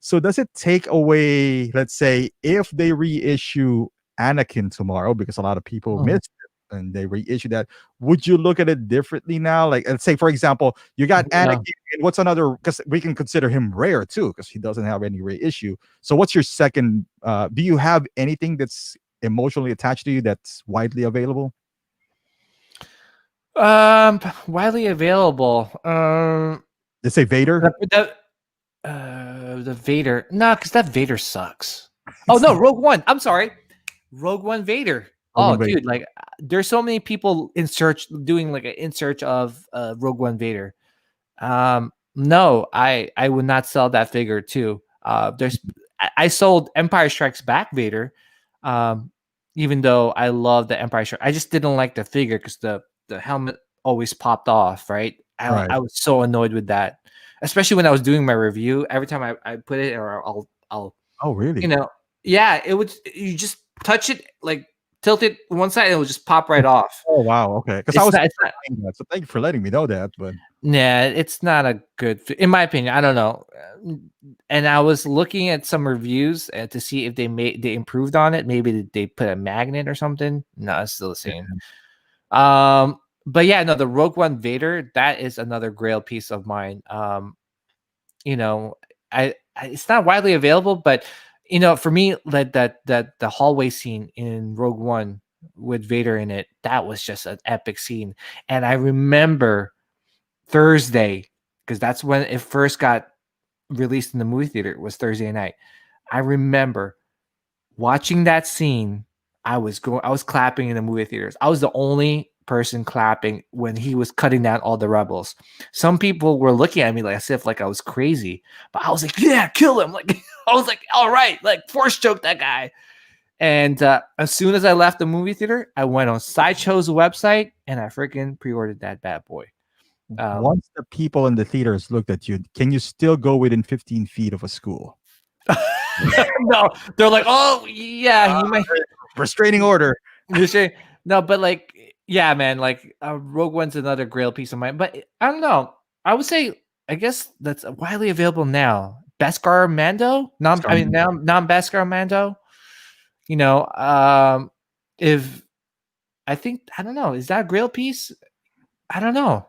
So does it take away, let's say, if they reissue Anakin tomorrow, because a lot of people missed it and they reissue that, would you look at it differently now? Like, let's say, for example, you got Anakin, and what's another, because we can consider him rare too, because he doesn't have any reissue. So what's your second, do you have anything that's emotionally attached to you that's widely available? Widely available. Let's say Vader. The Vader. No, because that Vader sucks. Oh no, Rogue One. I'm sorry, Rogue One Vader. Oh, Vader. dude, like there's so many people doing like an in search of Rogue One Vader. No, I would not sell that figure too. I sold Empire Strikes Back Vader, even though I love the Empire Strike. I just didn't like the figure because the helmet always popped off. Right, I was so annoyed with that, especially when I was doing my review. Every time I put it, or I'll Oh, really? Yeah, it would. You just touch it, like tilt it one side, and it will just pop right off. Oh, wow. Okay, because It's I was not. It's not. so thank you for letting me know that. But Nah, it's not a good. In my opinion, I don't know. And I was looking at some reviews to see if they improved on it. Maybe they put a magnet or something. No, it's still the same. But yeah, no, the Rogue One Vader, that is another grail piece of mine. It's not widely available, but for me, like that the hallway scene in Rogue One with Vader in it, that was just an epic scene. And I remember Thursday, because that's when it first got released in the movie theater. It was Thursday night. I remember watching that scene. I was clapping in the movie theaters. I was the only person clapping when he was cutting down all the rebels. Some people were looking at me like as if like I was crazy, but I was like, yeah, kill him. Like I was like, all right, like force choke that guy. And as soon as I left the movie theater, I went on Sideshow's website and I freaking pre-ordered that bad boy. Once the people in the theaters looked at you, can you still go within 15 feet of a school? No, they're like, oh yeah, he might restraining order. No, but like, yeah, man, like Rogue One's another grail piece of mine. But I don't know. I would say, I guess that's widely available now. Beskar Mando, non Beskar Mando. If I think, I don't know, is that a grail piece? I don't know.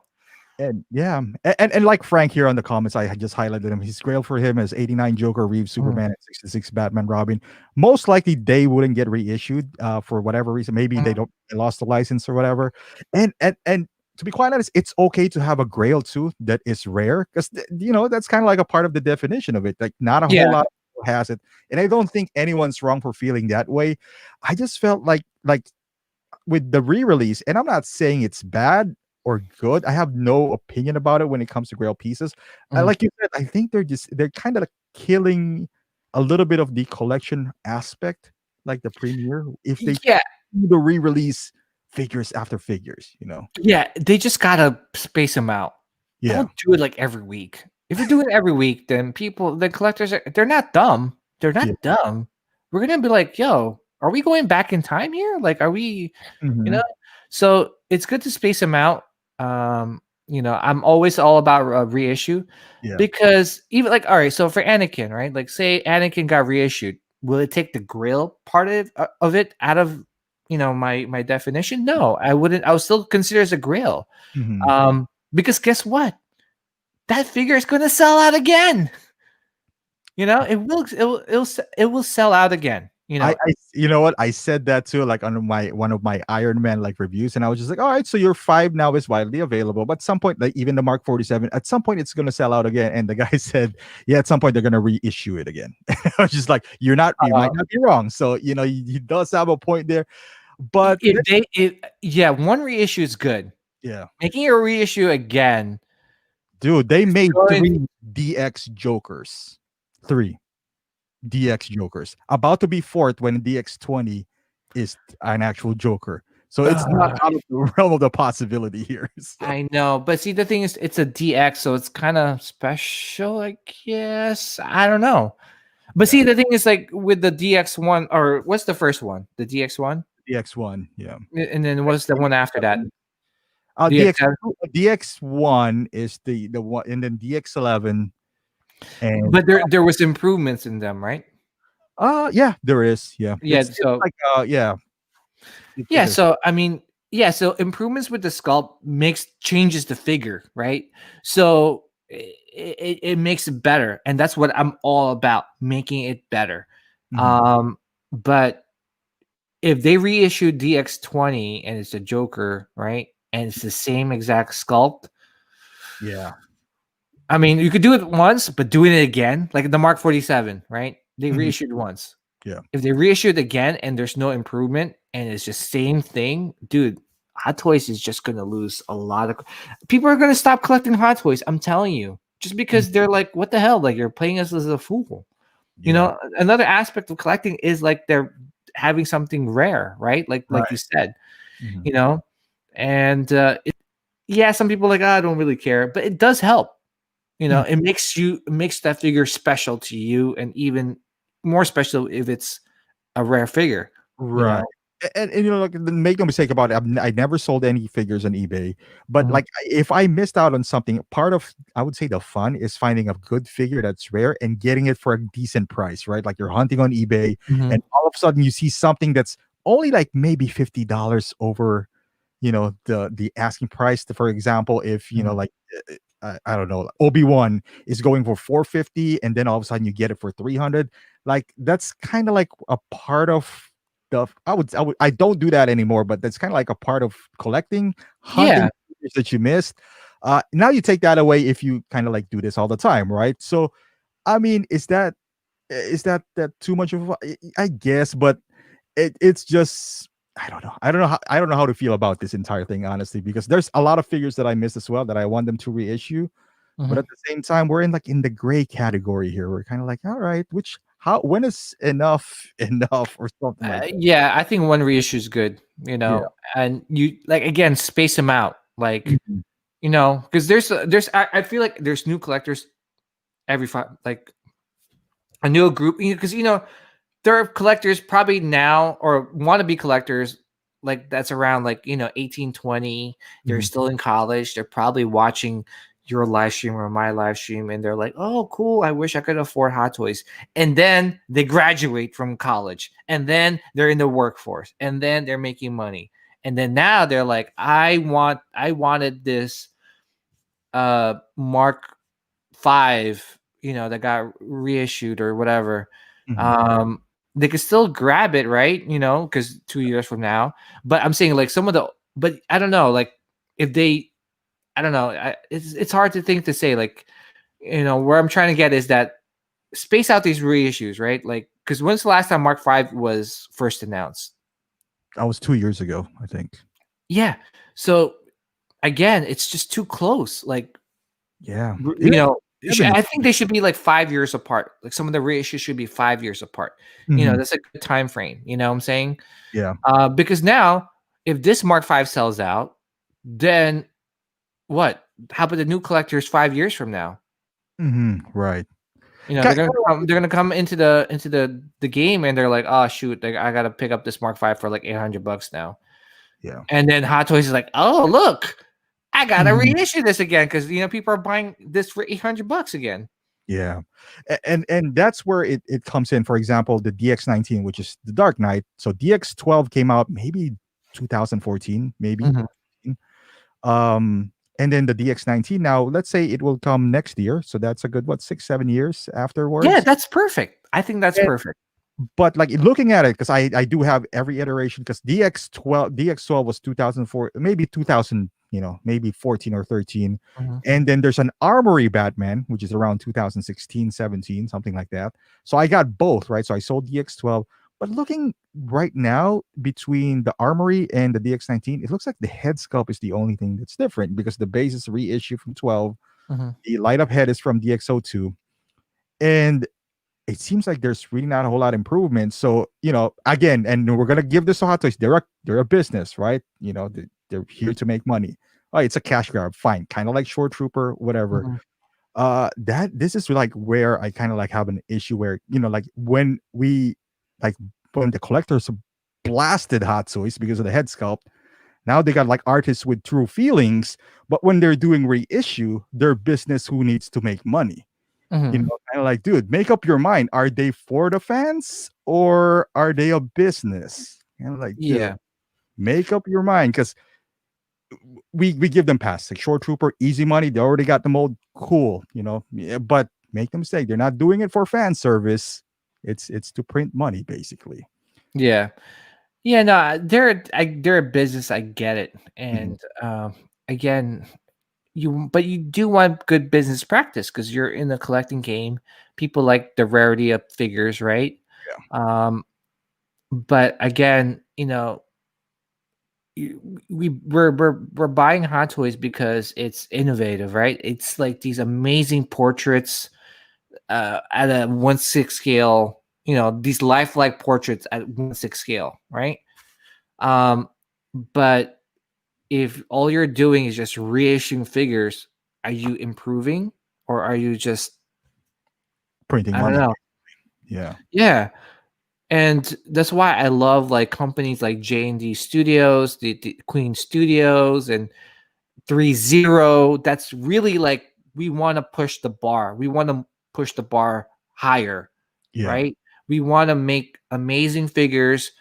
And yeah, and like Frank here on the comments, I just highlighted him. His grail for him is 89 Joker, Reeves, Superman, and 66 Batman, Robin. Most likely they wouldn't get reissued for whatever reason. Maybe they lost the license or whatever. And to be quite honest, it's okay to have a grail too that is rare because that's kind of like a part of the definition of it. Like not a whole lot of people has it, and I don't think anyone's wrong for feeling that way. I just felt like with the re-release, and I'm not saying it's bad or good. I have no opinion about it when it comes to grail pieces. Like you said, I think they're kind of killing a little bit of the collection aspect, like the premiere. If they do the re-release figures after figures, Yeah, they just gotta space them out. Yeah. Don't do it like every week. If you're doing it every week, then the collectors they're not dumb. They're not dumb. We're gonna be like, yo, are we going back in time here? Like, are we, So it's good to space them out. I'm always all about reissue, Yeah. because even like, all right, so for Anakin, right? Like, say Anakin got reissued, will it take the grail part of it out of my definition? No, I wouldn't. I would still consider it as a grail, Hmm. because guess what? That figure is going to sell out again. It will sell out again. You know what? I said that too, like on my one of my Iron Man like reviews, and I was just like, all right, so your 5 now is widely available, but at some point, like even the Mark 47, at some point it's gonna sell out again. And the guy said, yeah, at some point they're gonna reissue it again. I was just like, you might not be wrong. So he does have a point there, but one reissue is good. yeah, Making a reissue again, dude, they made going 3 DX Jokers, 3 DX Jokers, about to be fourth when DX20 is an actual Joker. So it's not Ugh, out of the realm of the possibility here. So, I know, but see, the thing is, it's a DX, so it's kind of special, I guess. I don't know. But yeah, see, the thing is, like with the DX1, or what's the first one? The DX1? DX1, yeah. And then what's the one after that? DX DX7? DX1 is the one, and then DX11, and But there was improvements in them, right? yeah, there is, yeah. Yeah, It's so like yeah, it yeah, is. so I mean, yeah, so improvements with the sculpt changes the figure, right? So it makes it better, and that's what I'm all about, making it better. Mhm. But if they reissued DX20 and it's a Joker, right? And it's the same exact sculpt, Yeah. I mean, you could do it once, but doing it again, like the Mark 47, right? They Mhm. reissued once. Yeah. If they reissue it again and there's no improvement and it's just same thing, dude, Hot Toys is just gonna lose a lot of people are gonna stop collecting Hot Toys. I'm telling you, just Mhm. because they're like, what the hell? Like, you're playing us as a fool. Yeah. Another aspect of collecting is like they're having something rare, right? Like you Right. said, Mhm. you know, and yeah, some people are like, I don't really care, but it does help. Mhm. It makes that figure special to you, and even more special if it's a rare figure, you Right. know? Like, make no mistake about it. I never sold any figures on eBay, but Mhm, like if I missed out on something, part of I would say the fun is finding a good figure that's rare and getting it for a decent price, right? Like you're hunting on eBay, mhm, and all of a sudden you see something that's only like maybe $50 over, the asking price. For example, if mhm. like I don't know, Obi-Wan is going for 450, and then all of a sudden you get it for 300. Like that's kind of like a part of the I don't do that anymore, but that's kind of like a part of collecting, hunting Yeah, figures that you missed. Now you take that away if you kind of like do this all the time, right? So I mean, is that too much of I guess, but it's just I don't know how to feel about this entire thing, honestly, because there's a lot of figures that I miss as well that I want them to reissue. But mhm. at the same time, we're in the gray category here. We're kind of like, all right, when is enough enough or something like that. Yeah, I think one reissue is good, Yeah. and you like, again, space them out, like, Mhm. because I feel like there's new collectors every like a new group, because there are collectors probably now, or wannabe collectors, like that's around, like 18, 20. They're Mhm. still in college. They're probably watching your live stream or my live stream, and they're like, oh, cool, I wish I could afford Hot Toys. And then they graduate from college, and then they're in the workforce, and then they're making money, and then now they're like, I wanted this Mark 5, that got reissued or whatever. Mhm. um they could still grab it, right? Because 2 years from now. But I'm saying, like, some of the, but I don't know, like, if they, I don't know, it's hard to think to say, like, where I'm trying to get is that space out these reissues, right? Like, because when's the last time Mark 5 was first announced? That was 2 years ago, I think. Yeah. So again, it's just too close. Like, Yeah. you know, Even I think they should be like 5 years apart. Like, some of the reissues should be 5 years apart. Mhm. That's a good time frame. You know what I'm saying? Yeah. Because now, if this Mark 5 sells out, then what? How about the new collectors 5 years from now? Mhm. Right. They're gonna Kinda come. They're gonna come into the game, and they're like, "Oh shoot, like, I gotta pick up this Mark 5 for like $800 now." yeah. And then Hot Toys is like, "Oh, look, I gotta Mhm. reissue this again because people are buying this for $800 again. Yeah. And that's where it comes in. For example, the DX19, which is the Dark Knight. So DX12 came out maybe 2014, maybe. Mhm. Um, and then the DX19 now, let's say it will come next year. So that's a good, what, 6, 7 years Yeah, afterwards. that's perfect. I think that's perfect. But like looking at it, because I do have every iteration, because DX12 was 2004, maybe 2000, maybe 14 or 13. Mhm. And then there's an Armory Batman, which is around 2016, 17, something like that. So I got both, right? So I sold DX12. But looking right now between the Armory and the DX19, it looks like the head sculpt is the only thing that's different, because the base is reissued from 12. Mhm. The light up head is from DX02. And it seems like there's really not a whole lot of improvement. So, again, and we're gonna give this to Hot Toys. They're a business, right? They're here to make money. Oh, it's a cash grab, fine. Kind of like Shore Trooper, whatever. Mhm. That this is like where I kind of like have an issue where, like like when the collectors blasted Hot Toys because of the head sculpt. Now they got like artists with true feelings, but when they're doing reissue, they're business who needs to make money. Mhm. Kind of like, dude, make up your mind. Are they for the fans or are they a business? And like, dude, Yeah. make up your mind, because we give them pass. Like Short Trooper, easy money. They already got the mold, cool. Yeah, but make no mistake, they're not doing it for fan service. It's to print money, basically. Yeah. Yeah, no, they're a business. I get it, Mhm. and again, but you do want good business practice because you're in the collecting game. People like the rarity of figures, right? Yeah. Um, but again, we're buying Hot Toys because it's innovative, right? It's like these amazing portraits at a 1/6 scale. These lifelike portraits at 1/6 scale, right? Um, but if all you're doing is just reissuing figures, are you improving or are you just Printing I don't money. know. Yeah. Yeah. And that's why I love like companies like J&D Studios, the Queen Studios and 30. That's really like we want to push the bar. We want to push the bar higher, Yeah. right? We want to make amazing figures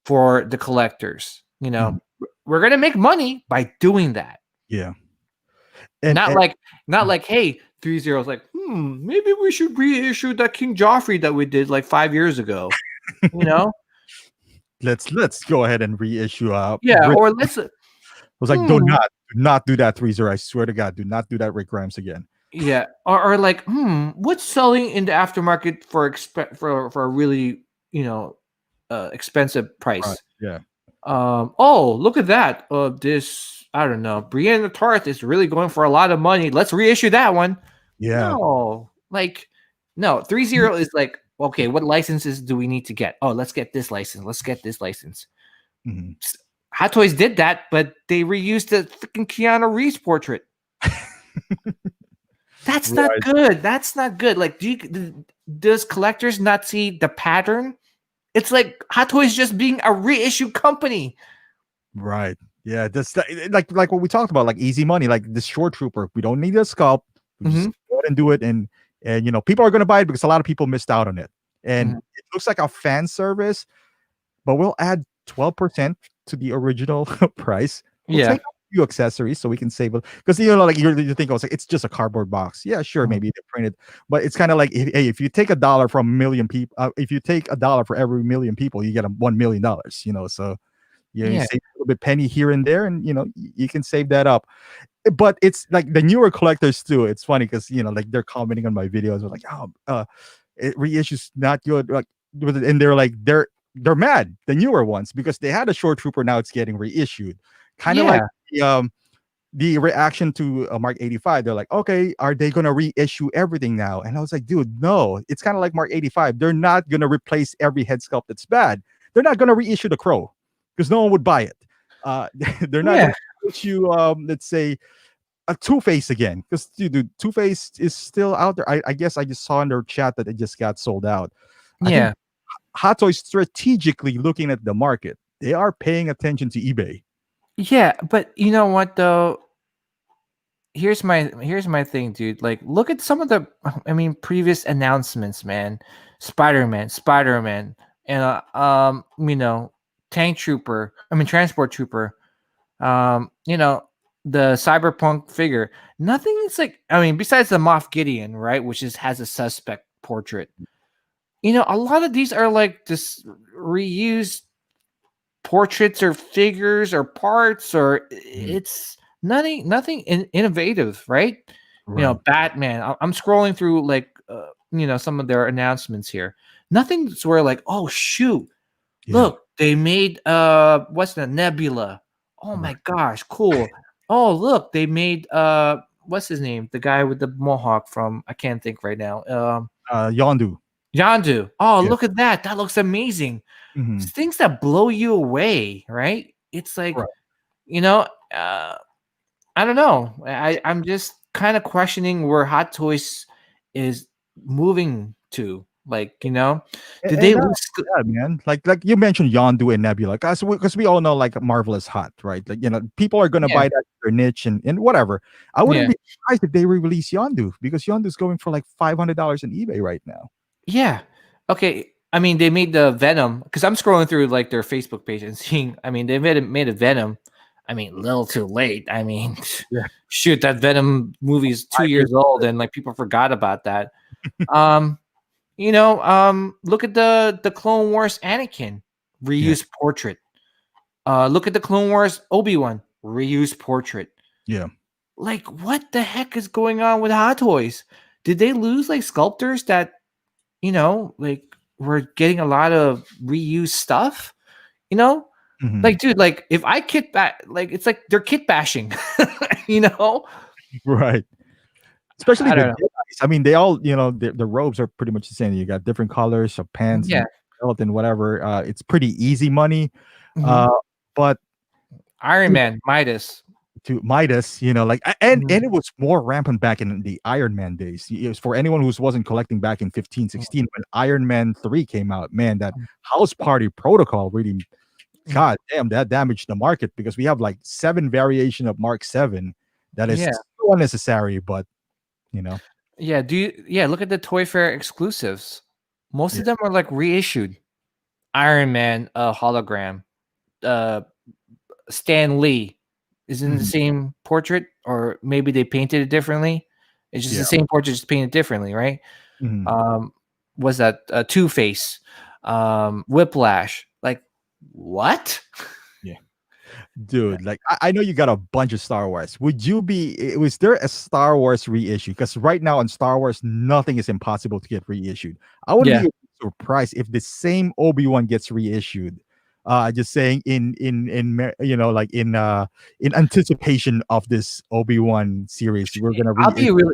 for the collectors. Mhm. We're gonna make money by doing that. Yeah. And, Not and like not like, hey, 30's like, maybe we should reissue that King Joffrey that we did like 5 years ago. You know? let's go ahead and reissue Yeah, or let's was like, hmm, do not do that, 30. I swear to God, do not do that, Rick Grimes, again. yeah, or like, what's selling in the aftermarket for a really, expensive Right. price? Yeah. Oh, look at that. This I don't know. Brienne the Tarth is really going for a lot of money. Let's reissue that one. Yeah. No, like, no. 30 is like, okay, what licenses do we need to get? Oh, let's get this license. Let's get this license. Mhm. Hot Toys did that, but they reused the freaking Keanu Reeves portrait. That's not Right. good. That's not good. Like, does collectors not see the pattern? It's like Hot Toys just being a reissue company. Right. Yeah. That's like what we talked about, like easy money, like this Shore Trooper. We don't need a sculpt. We just Mhm, go ahead and do it, and people are going to buy it because a lot of people missed out on it, and mhm. it looks like a fan service, but we'll add 12% to the original price. We'll Yeah, take a few accessories so we can save it, because like you think, oh, it's just a cardboard box. Yeah, sure, mhm. maybe they printed, but it's kind of like, hey, if you take $1 from a million people, if you take $1 for every million people, you get $1 million. So you Yeah, save a little bit penny here and there, and you can save that up. But it's like the newer collectors too. It's funny because like they're commenting on my videos. They're like, oh, reissues not good. Like, and they're mad, the newer ones, because they had a Short Trooper. Now it's getting reissued, kind of like yeah, the reaction to Mark 85. They're like, okay, are they gonna reissue everything now? And I was like, dude, no. It's kind of like Mark 85. They're not gonna replace every head sculpt that's bad. They're not gonna reissue the Crow because no one would buy it. Uh, they're not yeah, gonna issue, let's say, a Two Face again, because dude, Two Face is still out there. I guess I just saw in their chat that it just got sold out. I think yeah. Hot Toys strategically looking at the market. They are paying attention to eBay. Yeah, but you know what though? here's my thing, dude. Like, look at some of the, I mean, previous announcements, man. Spider-Man, and Tank Trooper. I mean, Transport Trooper. The Cyberpunk figure. Nothing is like, I mean, besides the Moff Gideon, right, which has a suspect portrait. A lot of these are like this reused portraits or figures or parts, or it's nothing innovative, right? Right. Batman. I'm scrolling through like some of their announcements here. Nothing's where like, oh shoot, Yeah. look, they made what's the Nebula. Oh my Right. gosh, cool. Oh look, they made what's his name, the guy with the mohawk from, I can't think right now. Yondu. Yandu. Oh, Yeah. look at that. That looks amazing. Hmm. It's things that blow you away, right? It's like, Right. you know, uh, I don't know. I'm just kind of questioning where Hot Toys is moving to. Like, did And they not lose? only that, man. Like you mentioned Yondu and Nebula, because we all know like Marvel is hot, right? Like people are gonna Yeah, buy that their niche and whatever. I wouldn't yeah, be surprised if they re-release Yondu because Yondu's going for like $500 on eBay right now. yeah. Okay. I mean, they made the Venom because I'm scrolling through like their Facebook page and seeing. I mean, they made a Venom. I mean, a little too late. I mean, Yeah. shoot, that Venom movie is 2 years 5 years. old, and like people forgot about that. Um, look at the Clone Wars Anakin Yeah. reused portrait. Look at the Clone Wars Obi-Wan reused portrait. Yeah. Like, what the heck is going on with Hot Toys? Did they lose like sculptors that like we're getting a lot of reused stuff? You know, Hmm. like, dude, like if I kit back, like it's like they're kit bashing. you know, Right. Especially I the don't know. Jedi's. I mean, they all, the robes are pretty much the same. You got different colors of pants Yeah. and belt and whatever. It's pretty easy money. Mhm. Uh, but Iron to, Man, Midas. to Midas, and Mhm. it was more rampant back in the Iron Man days. It was for anyone who wasn't collecting back in 15, Mhm. 16 when Iron Man 3 came out. Man, that house party protocol really, Mhm. god damn, that damaged the market because we have like 7 variation of Mark 7 that is Yeah. so unnecessary, but you know, Yeah, look at the Toy Fair exclusives. Most yeah. of them are like reissued. Iron Man hologram. Uh Stan Lee is in the Mhm. same portrait, or maybe they painted it differently. It's just Yeah. the same portrait, just painted differently, right? Mhm. Um, was that Two Face, Whiplash? Like, what? Yeah. Dude, like I know you got a bunch of Star Wars. Was there a Star Wars reissue? Because right now on Star Wars, nothing is impossible to get reissued. I wouldn't Yeah, be surprised if the same Obi-Wan gets reissued. Just saying like in anticipation of this Obi-Wan series, we're gonna reissue.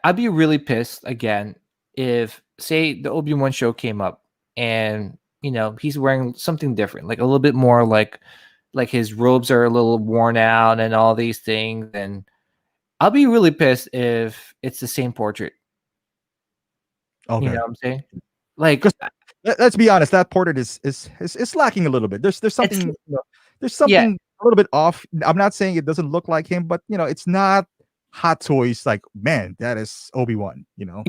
I'd be really pissed again if, say, the Obi-Wan show came up and he's wearing something different, like a little bit more like his robes are a little worn out and all these things, and I'll be really pissed if it's the same portrait. You know Okay. what I'm saying? Like, Because let's be honest, that portrait is lacking a little bit. There's it's something there's yeah, something a little bit off. I'm not saying it doesn't look like him, but it's not Hot Toys like man, that is Obi-Wan,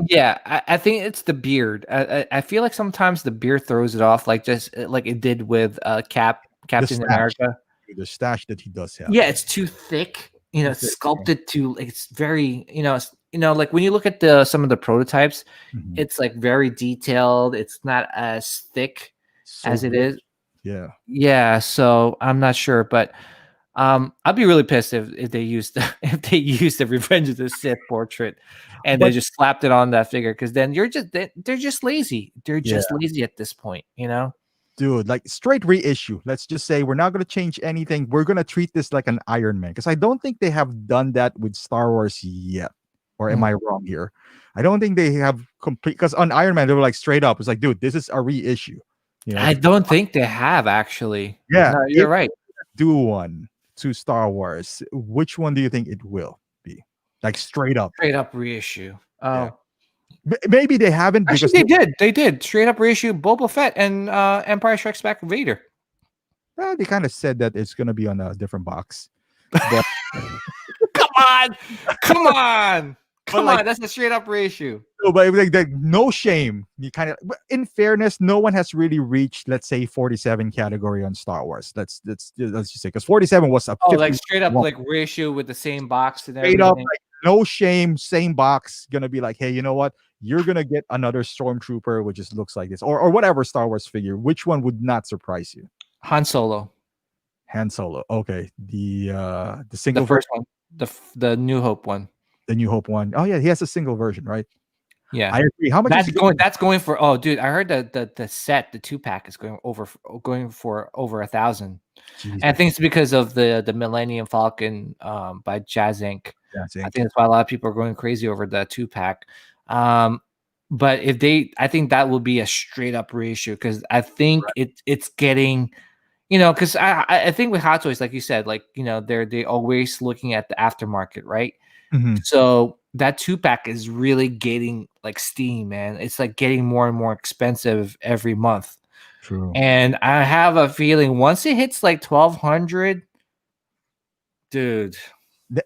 yeah. I think it's the beard. I feel like sometimes the beard throws it off, like just like it did with the Captain stash, America. the stash that he does have. Yeah, Yeah. it's too thick. It's Okay. sculpted too. Like, it's very, like when you look at some of the prototypes, Mhm. it's like very detailed. It's not as thick So as it rich. is. Yeah. Yeah, so I'm not sure, but I'd be really pissed if they used if they used the Revenge of the Sith portrait and they But just slapped it on that figure, because then they're just lazy. They're yeah, just lazy at this point. dude, like straight reissue. Let's just say we're not gonna change anything. We're gonna treat this like an Iron Man because I don't think they have done that with Star Wars yet. Or am Mm. I wrong here? I don't think they have complete because on Iron Man they were like straight up. It's like, dude, this is a reissue. I The don't think they have actually. yeah. No, you're If right. do one to Star Wars, which one do you think it will be? Like straight up. Straight up reissue. Yeah. Oh, Maybe they haven't actually, because they did. They did straight up reissue Boba Fett and Empire Strikes Back Vader. they kind of said that it's gonna be on a different box. But Come on, come on, But come like, on. That's a straight up reissue. no, but like no shame. You kind of, in fairness, no one has really reached, let's say, 47 category on Star Wars. Let's just say, because 47 was a Oh, like 50 straight up like reissue with the same box and straight up, everything. like no shame, same box. Gonna be like, hey, you know what? You're gonna get another Stormtrooper, which just looks like this, or whatever Star Wars figure. Which one would not surprise you? Han Solo, Han Solo. Okay, the the single version, first one, the New Hope one. the New Hope one. Oh yeah, he has a single version, right? Yeah, I agree. How much is that's he going. going? That's going for. Oh, dude, I heard that the set, the 2-pack, is going for over 1,000. And I Jesus, think it's because of the Millennium Falcon by Jazz Inc. that's I ink. think that's why a lot of people are going crazy over the 2-pack. But if they, I think that will be a straight up reissue because I think it's getting, because I think with Hot Toys, like you said, like they always looking at the aftermarket, right? Mhm. So that 2-pack is really getting like steam, man. It's like getting more and more expensive every month. True. And I have a feeling once it hits like 1,200, dude.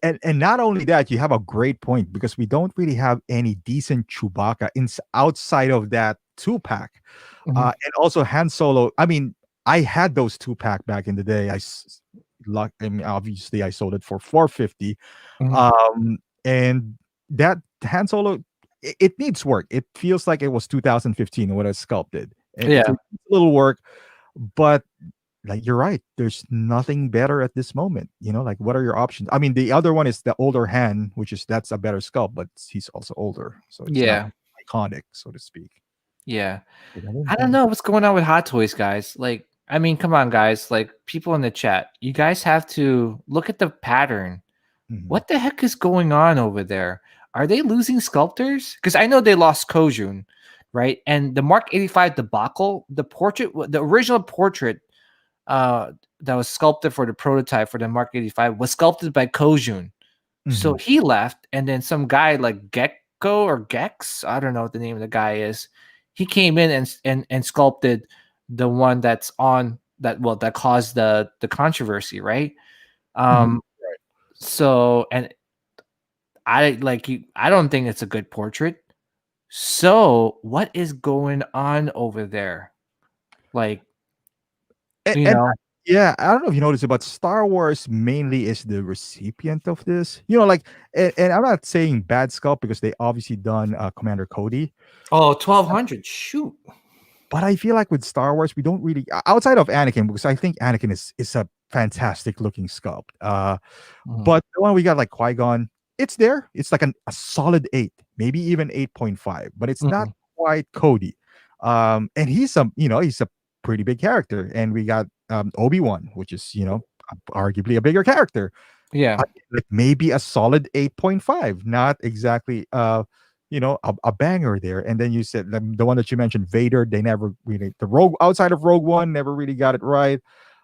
And not only that, you have a great point because we don't really have any decent Chewbacca outside of that 2-pack. Mhm. And also Han Solo. I mean, I had those 2-pack back in the day. I mean, obviously, I sold it for 450. Mhm. And that Han Solo, it needs work. It feels like it was 2015 when I sculpted, and it's Yeah. a little work, but like you're right, there's nothing better at this moment. Like what are your options? I mean, the other one is the older Han, that's a better sculpt, but he's also older, so it's not Yeah. iconic, so to speak. Yeah. But I didn't I don't think. know what's going on with Hot Toys, guys. Like, I mean, come on, guys. Like, people in the chat, you guys have to look at the pattern. Mhm. What the heck is going on over there? Are they losing sculptors? Because I know they lost Kojun, right? And the Mark 85 debacle, the original portrait that was sculpted for the prototype for the Mark 85 was sculpted by Kojun. So Mhm. he left, and then some guy like Gecko or Gex, I don't know what the name of the guy is. He came in and sculpted the one that's on that caused the controversy, right? Mhm. Um, so and I don't think it's a good portrait. So what is going on over there? Like, And, you and know, yeah, I don't know if you noticed it, but Star Wars mainly is the recipient of this. Like, and I'm not saying bad sculpt because they obviously done Commander Cody, oh, 1,200. Shoot. but I feel like with Star Wars, we don't really outside of Anakin, because I think Anakin is a fantastic looking sculpt. Mhm. But the one we got like Qui-Gon, it's there. It's like a solid 8, maybe even 8.5, but it's not Mhm. quite Cody. And he's a pretty big character. And we got Obi-Wan, which is, arguably a bigger character. Yeah. Like maybe a solid 8.5, not exactly a banger there. And then you said the one that you mentioned, Vader, they never really, the Rogue, outside of Rogue One, never really got it right.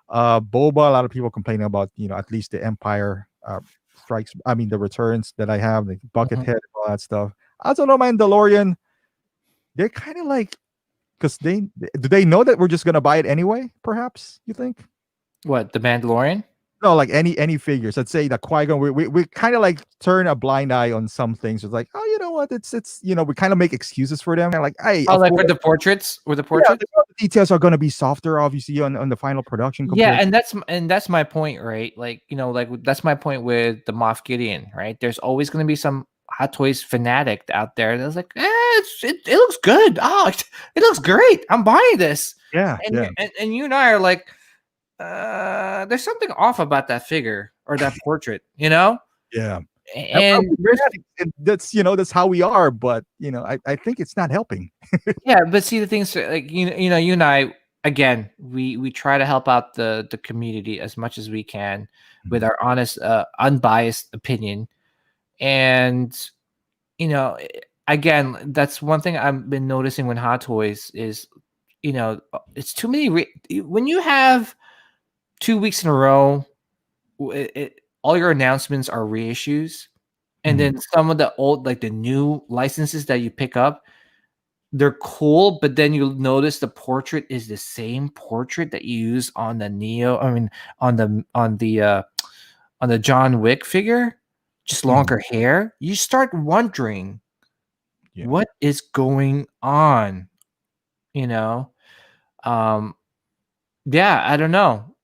Boba, a lot of people complaining about, at least the Empire strikes, I mean the returns that I have, like Mhm. Buckethead and all that stuff. I don't know, Mandalorian, they're kind of like, because do they know that we're just gonna buy it anyway, perhaps, you think? What, the Mandalorian? No, like any figures. Let's say the Qui-Gon, we kind of like turn a blind eye on some things. It's like, oh, you know what? It's we kind of make excuses for them. Like, hey, Oh, of like course, with the portraits? With the yeah, portraits? the details are gonna be softer, obviously, on the final production Yeah, compared. and that's my point, right? Like, that's my point with the Moff Gideon, right? There's always going to be some Hot Toys fanatic out there that's like, it looks good. Oh, it looks great. I'm buying this. Yeah, And yeah, and you and I are like, there's something off about that figure or that portrait, yeah. And there's And that's how we are. But I think it's not helping. yeah, but see the things like you and I again, we try to help out the community as much as we can with Mhm. our honest, unbiased opinion. And you know, eh, again, that's one thing I've been noticing when Hot Toys is, it's too many. When you have 2 weeks in a row, all your announcements are reissues, and Mhm. then some of the old, like the new licenses that you pick up, they're cool, but then you'll notice the portrait is the same portrait that you use on the Neo. I mean, on the John Wick figure. just longer hair, you start wondering what is going on, you know? Um, yeah, I don't know.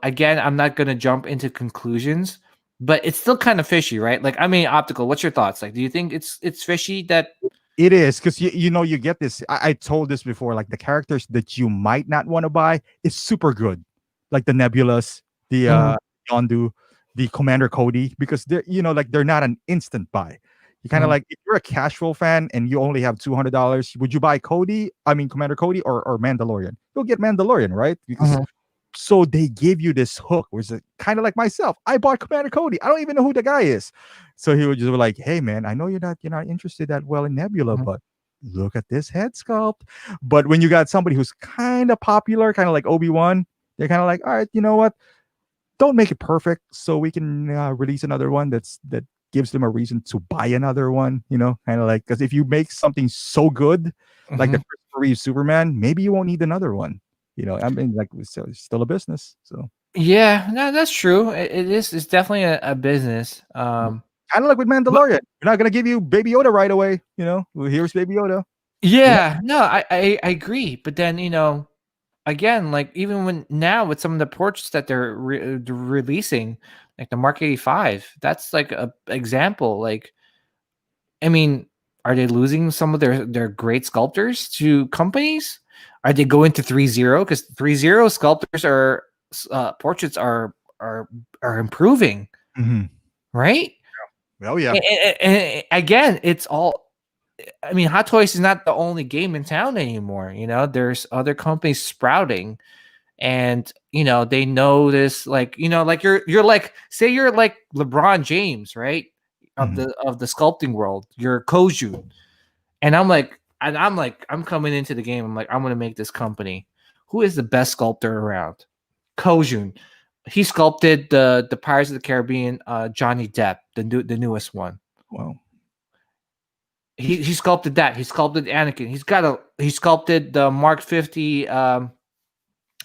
Again, I'm not gonna jump into conclusions, but it's still kind of fishy, right? Like, I mean, optical, what's your thoughts? Like, do you think it's fishy that It is because you get this. I told this before. Like the characters that you might not want to buy is super good, like the Nebulas, the Mhm, Yondu, the Commander Cody, because they're like they're not an instant buy. You kind of mhm, like if you're a casual fan and you only have $200, would you buy Cody? I mean Commander Cody or Mandalorian? You'll get Mandalorian, right? Because mhm, so they give you this hook, which is kind of like myself. I bought Commander Cody. I don't even know who the guy is. So he would just be like, "Hey man, I know you're not interested that well in Nebula, mhm. but look at this head sculpt." But when you got somebody who's kind of popular, kind of like Obi-Wan, they're kind of like, "All right, you know what? Don't make it perfect, so we can release another one that gives them a reason to buy another one." Kind of like because if you make something so good, like the Mhm. Christopher Reeve Superman, maybe you won't need another one. I mean, like it's still a business, so. Yeah, no, that's true. It is. It's definitely a business. Kind of like with But Mandalorian. We're not gonna give you Baby Yoda right away. Well, here's Baby Yoda. You know? yeah, no, I agree. But then again, like even when now with some of the ports that they're releasing, like the Mark 85, that's like a example. Like, I mean, are they losing some of their great sculptors to companies? Are they going to 3.0 because 3.0 sculptors portraits are improving, Mhm. right? Oh yeah. And again, it's all. I mean, Hot Toys is not the only game in town anymore. There's other companies sprouting, and they know this. Like like you're like say you're like LeBron James, right? Of Mhm. the sculpting world, you're Koju, and I'm coming into the game. I'm like, I'm gonna make this company. Who is the best sculptor around? Kojun. He sculpted the Pirates of the Caribbean, Johnny Depp, the newest one. Wow. He sculpted that. He sculpted Anakin. He sculpted the Mark 50. I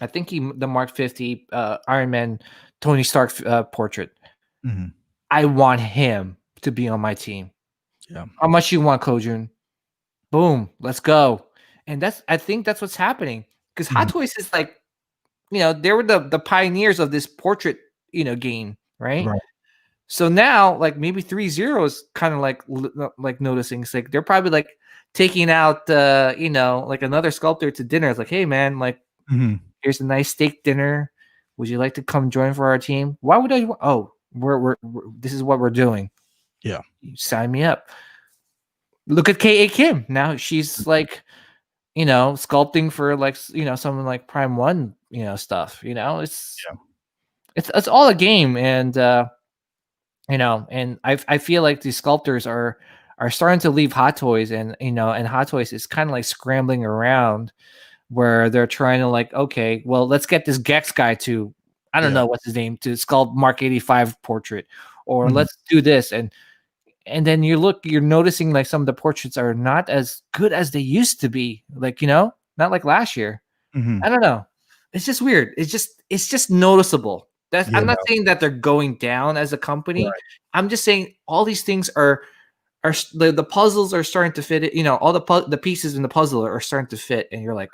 think the Mark 50 Iron Man Tony Stark portrait. Mhm. I want him to be on my team. Yeah. How much you want, Kojun? Boom, let's go. And I think that's what's happening because Hot Mhm. Toys is like, they were the pioneers of this portrait, game, right? Right. So now, like maybe 3.0 is kind of like noticing. It's like they're probably like taking out, like another sculptor to dinner. It's like, hey man, like Mhm. here's a nice steak dinner. Would you like to come join for our team? Why would I? Oh, we're this is what we're doing. Yeah. You sign me up. Look at K.A. Kim. Now she's like, sculpting for like something like Prime One, stuff. Yeah. It's all a game, and and I feel like these sculptors are starting to leave Hot Toys, and and Hot Toys is kind of like scrambling around where they're trying to like, okay, well, let's get this Gex guy to, I don't Yeah. know what's his name, to sculpt Mark 85 portrait, or Mhm. let's do this, and then you're noticing like some of the portraits are not as good as they used to be, like not like last year. Mhm. I don't know. It's just weird. It's just noticeable. I'm Yeah. not saying that they're going down as a company. Right. I'm just saying all these things the puzzles are starting to fit it. All the pieces in the puzzle are starting to fit, and you're like,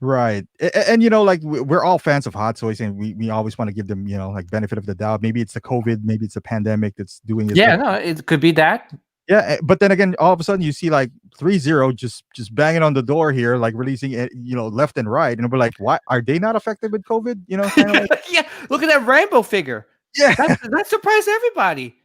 Right. And like we're all fans of Hot Toys, and we always want to give them like benefit of the doubt. Maybe it's the COVID, maybe it's a pandemic that's doing it, yeah, but no, it could be that. yeah. But then again, all of a sudden you see like 3.0 just banging on the door here, like releasing it, left and right, and we're like, why are they not affected with COVID? Kind of like, Yeah, look at that rainbow figure. yeah. That surprised everybody.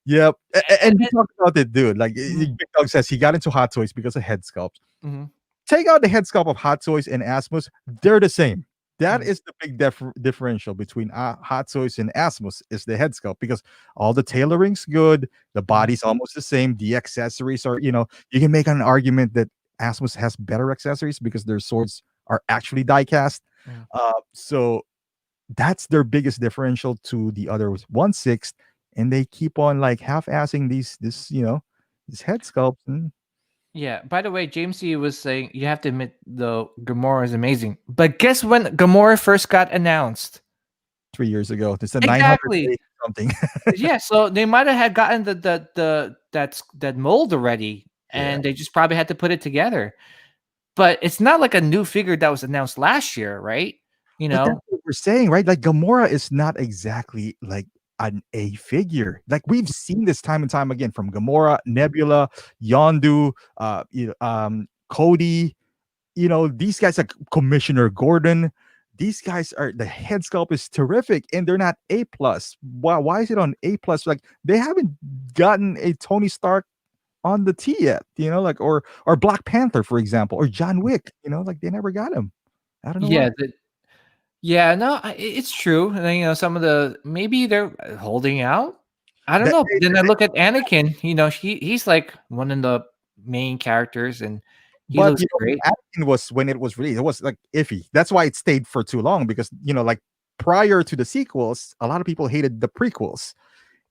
Yep. And you And, talked about it, dude. Like mhm, Big Dog says he got into Hot Toys because of head sculpt. mhm, Take out the head sculpt of Hot Toys and Asmus, they're the same. That mhm, is the big differential between Hot Toys and Asmus is the head sculpt because all the tailoring's good, the mhm, body's almost the same, the accessories are, you can make an argument that Asmus has better accessories because their swords are actually die cast. mhm. So that's their biggest differential to the other 1/6, and they keep on like half-assing these head sculpts. Yeah. By the way, James C was saying you have to admit the Gamora is amazing. But guess when Gamora first got announced? 3 years ago. It's a 900 Exactly. days something. Yeah, so they might have had gotten that mold already, Yeah. and they just probably had to put it together. But it's not like a new figure that was announced last year, right? You But that's know? what we're saying, right? Like Gamora is not exactly like an A figure. Like we've seen this time and time again from Gamora, Nebula, Yondu, Cody. These guys like Commissioner Gordon. These guys are the head sculpt is terrific, and they're not A plus. Why is it on A plus? Like they haven't gotten a Tony Stark on the T yet, like or Black Panther, for example, or John Wick. Like they never got him. I don't know Yeah, why. yeah, no, it's true. And then, some of the maybe they're holding out. I don't That know. Then I look at Anakin. He's like one of the main characters, and he But looks great. Anakin was when it was released, it was like iffy. That's why it stayed for too long because like prior to the sequels, a lot of people hated the prequels.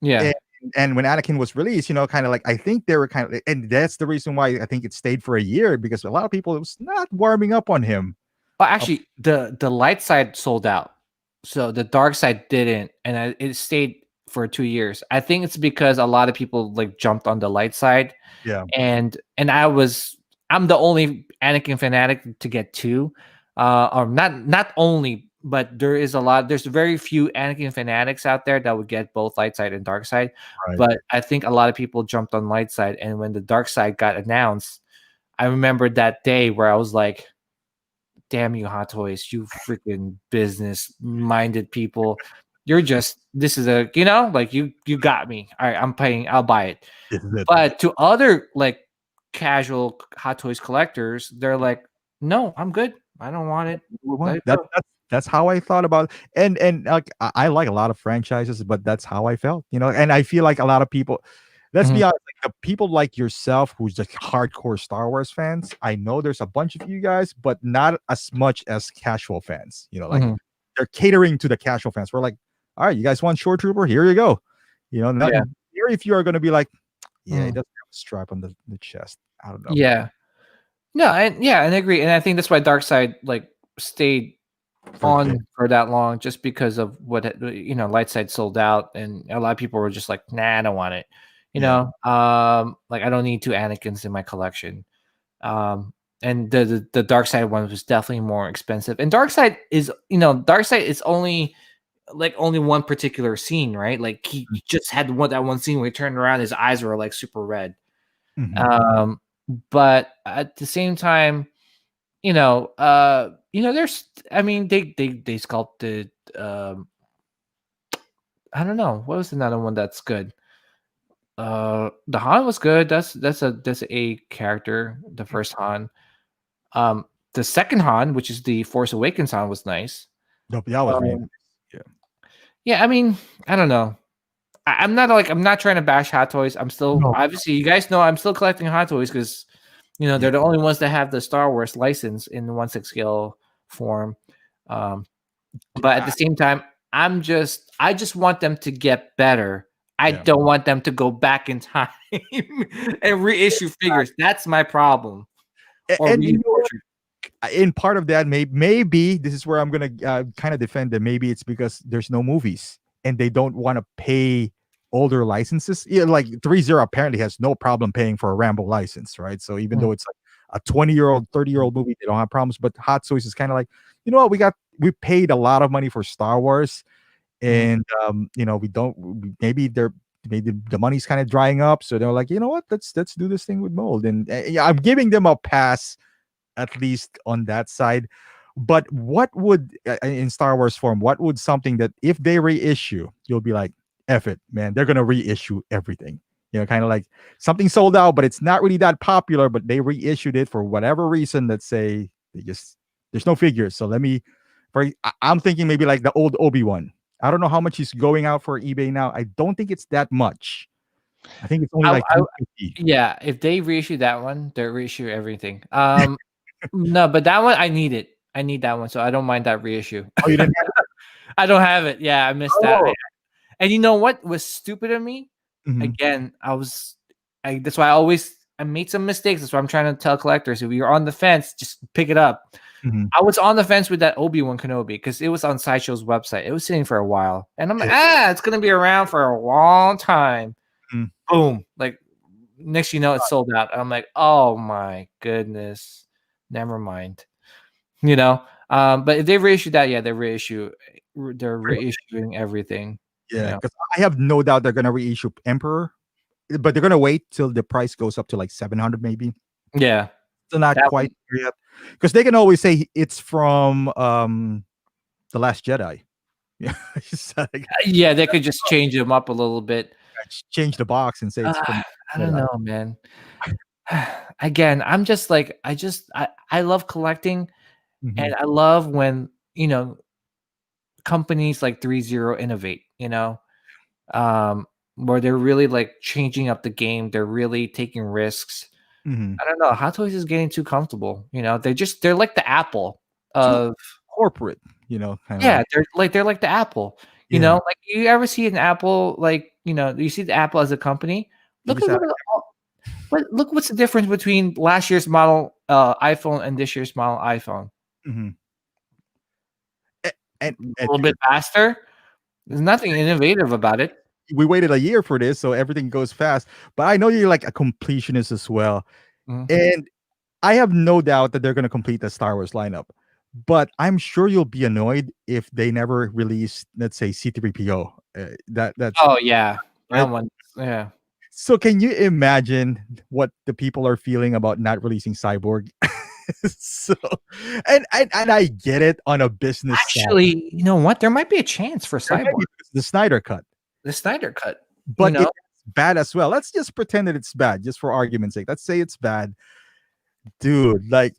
Yeah. And, and when Anakin was released, kind of like I think they were kind of, and that's the reason why I think it stayed for a year because a lot of people it was not warming up on him. Well, actually, the light side sold out, so the dark side didn't, and it stayed for 2 years. I think it's because a lot of people like jumped on the light side, Yeah, and I'm the only Anakin fanatic to get two, or not only, but there's very few Anakin fanatics out there that would get both light side and dark side. right. But I think a lot of people jumped on light side, and when the dark side got announced, I remember that day where I was like, damn you, Hot Toys, you freaking business minded people. This is like you got me. All right, I'm paying, I'll buy it. This is it. But to other like casual Hot Toys collectors, they're like, no, I'm good. I don't want it. Let it go. That's how I thought about it. And like I like a lot of franchises, but that's how I felt, and I feel like a lot of people, let's be Mhm, honest, like the people like yourself who's just hardcore Star Wars fans, I know there's a bunch of you guys, but not as much as casual fans. Like mhm. they're catering to the casual fans. We're like, all right, you guys want Shoretrooper? Here you go. Not Yeah. very few are gonna be like, yeah, it Mhm. doesn't have a stripe on the chest. I don't know. Yeah. No, and I agree. And I think that's why Darkseid like stayed For a bit. on for that long, just because of Lightside sold out, and a lot of people were just like, nah, I don't want it. Yeah. Like I don't need two Anakins in my collection. And the dark side one was definitely more expensive. And dark side is only one particular scene, right? Like he just had that one scene where he turned around, his eyes were like super red. Mhm. Um, but at the same time, there's, I mean, they sculpted. I don't know, what was another one that's good. The Han was good. That's a character. The first Han. Um, the second Han, which is the Force Awakens Han, was nice. Nope, that was really Um, nice. Yeah. yeah, I mean, I don't know. I'm not trying to bash Hot Toys. I'm still, No. obviously, you guys know I'm still collecting Hot Toys because Yeah. they're the only ones that have the Star Wars license in the 1/6 scale form. Um, but at the same time, I just want them to get better. I Yeah. don't want them to go back in time and reissue figures. That's my problem. Or And reissue. in part of that, maybe this is where I'm gonna kind of defend that. Maybe it's because there's no movies and they don't want to pay older licenses. Yeah, like 3-0 apparently has no problem paying for a Rambo license, right? So even Mm, though it's like a 20-year-old, 30-year-old movie, they don't have problems. But Hot Toys is kind of like, you know what, we paid a lot of money for Star Wars, mm. and we don't, maybe the money's kind of drying up, so they're like, you know what, let's do this thing with mold, and yeah, I'm giving them a pass at least on that side. But what would in Star Wars form, what would something that if they reissue, you'll be like, F it, man, they're gonna reissue everything. Kind of like something sold out, but it's not really that popular, but they reissued it for whatever reason. Let's say there's no figures. So I'm thinking maybe like the old Obi-Wan. I don't know how much he's going out for eBay now. I don't think it's that much. I think it's only I, like I, 350. yeah, if they reissue that one, they reissue everything. No, but that one I need it. I need that one, so I don't mind that reissue. Oh, you didn't have I don't have it. Yeah, I missed that. Oh. And you know what was stupid of me? Mhm. Again, that's why I made some mistakes. That's why I'm trying to tell collectors, if you're on the fence, just pick it up. Mhm. I was on the fence with that Obi-Wan Kenobi because it was on Sideshow's website. It was sitting for a while, and I'm like, it's gonna be around for a long time. Mhm. Boom! Like next, you know, it's sold out. I'm like, oh my goodness, never mind. You know, but if they reissue that, yeah, they're reissuing everything. Yeah, Yeah, because I have no doubt they're gonna reissue Emperor, but they're gonna wait till the price goes up to like 700 maybe. yeah, Still not that quite one. there yet, because they can always say it's from the Last Jedi. Yeah, so they Yeah, they could just change them up a little bit. change the box and say it's Uh, from I don't Jedi. know, man. Again, I'm just like I love collecting, Mhm, and I love when companies like 30 innovate. Um, where they're really like changing up the game. They're really taking risks. mhm. I don't know. Hot Toys is getting too comfortable. They're like the Apple Too of corporate, kind of yeah. like They're like the Apple. yeah. Like you ever see an Apple like you see the Apple as a company. You Look just at have look what's the difference between last year's model iPhone and this year's model iPhone. mhm. A- A little bit faster. There's nothing innovative about it. we waited a year for this, so everything goes fast. But I know you're like a completionist as well, Mhm. and I have no doubt that they're going to complete the Star Wars lineup. But I'm sure you'll be annoyed if they never release, let's say, C3PO. That's Oh yeah, that right. one. Yeah. So can you imagine what the people are feeling about not releasing Cyborg? so, and I get it on a business side. Actually, you know what? There might be a chance for There might Cyborg. be the Snyder cut, The Snyder cut. You but know. it's bad as well. Let's just pretend that it's bad, just for argument's sake. Let's say it's bad, dude. Like,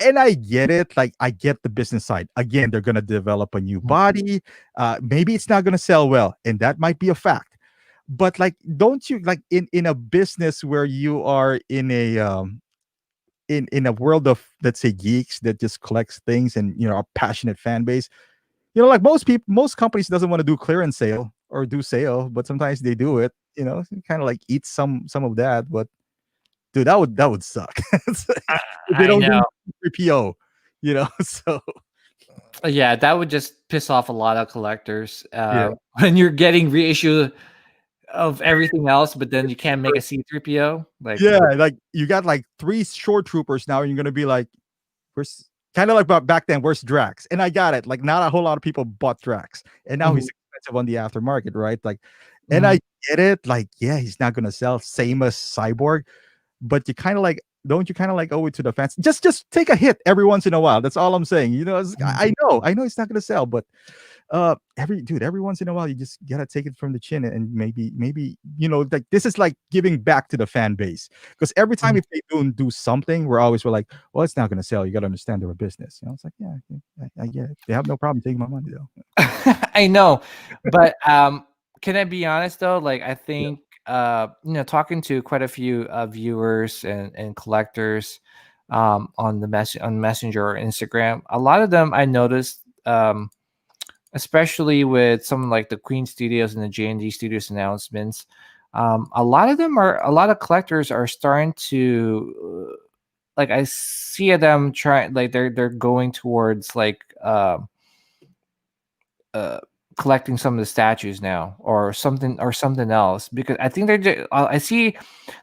and I get it. Like, I get the business side. Again, they're gonna develop a new Mhm. body. Maybe it's not gonna sell well, and that might be a fact. But like, don't you like in a business where you are in a world of, let's say, geeks that just collects things and a passionate fan base, like most people, most companies doesn't want to do clearance sale or do sale, but sometimes they do it, kind of like eat some of that. But dude, that would suck. It's like, I, if they I don't do know. PO, so Yeah, that would just piss off a lot of collectors. yeah. When you're getting reissue of everything else, but then you can't make a C3PO. Like, Yeah, like you got like three shore troopers now, and you're gonna be like, where's kind of like back then, where's Drax? And I got it. Like, not a whole lot of people bought Drax, and now he's mhm, expensive on the aftermarket, right? Like, and mhm. I get it. Like, yeah, he's not gonna sell same as Cyborg, but you kind of like, don't you kind of like owe it to the fans? Just take a hit every once in a while. That's all I'm saying. I know it's not gonna sell, but every once in a while you just gotta take it from the chin, and maybe like, this is like giving back to the fan base, because every time Mhm. if they don't do something, we're like, well, it's not gonna sell. You gotta understand they're a business. It's like, yeah, I get it. They have no problem taking my money though. I know, but can I be honest though? Like, I Yeah. think talking to quite a few viewers and collectors on the on Messenger or Instagram, a lot of them I noticed, especially with some like the Queen Studios and the J&D Studios announcements. A lot of collectors are starting to like, I see them trying, like they're going towards like uh collecting some of the statues now or something else, because I think I see,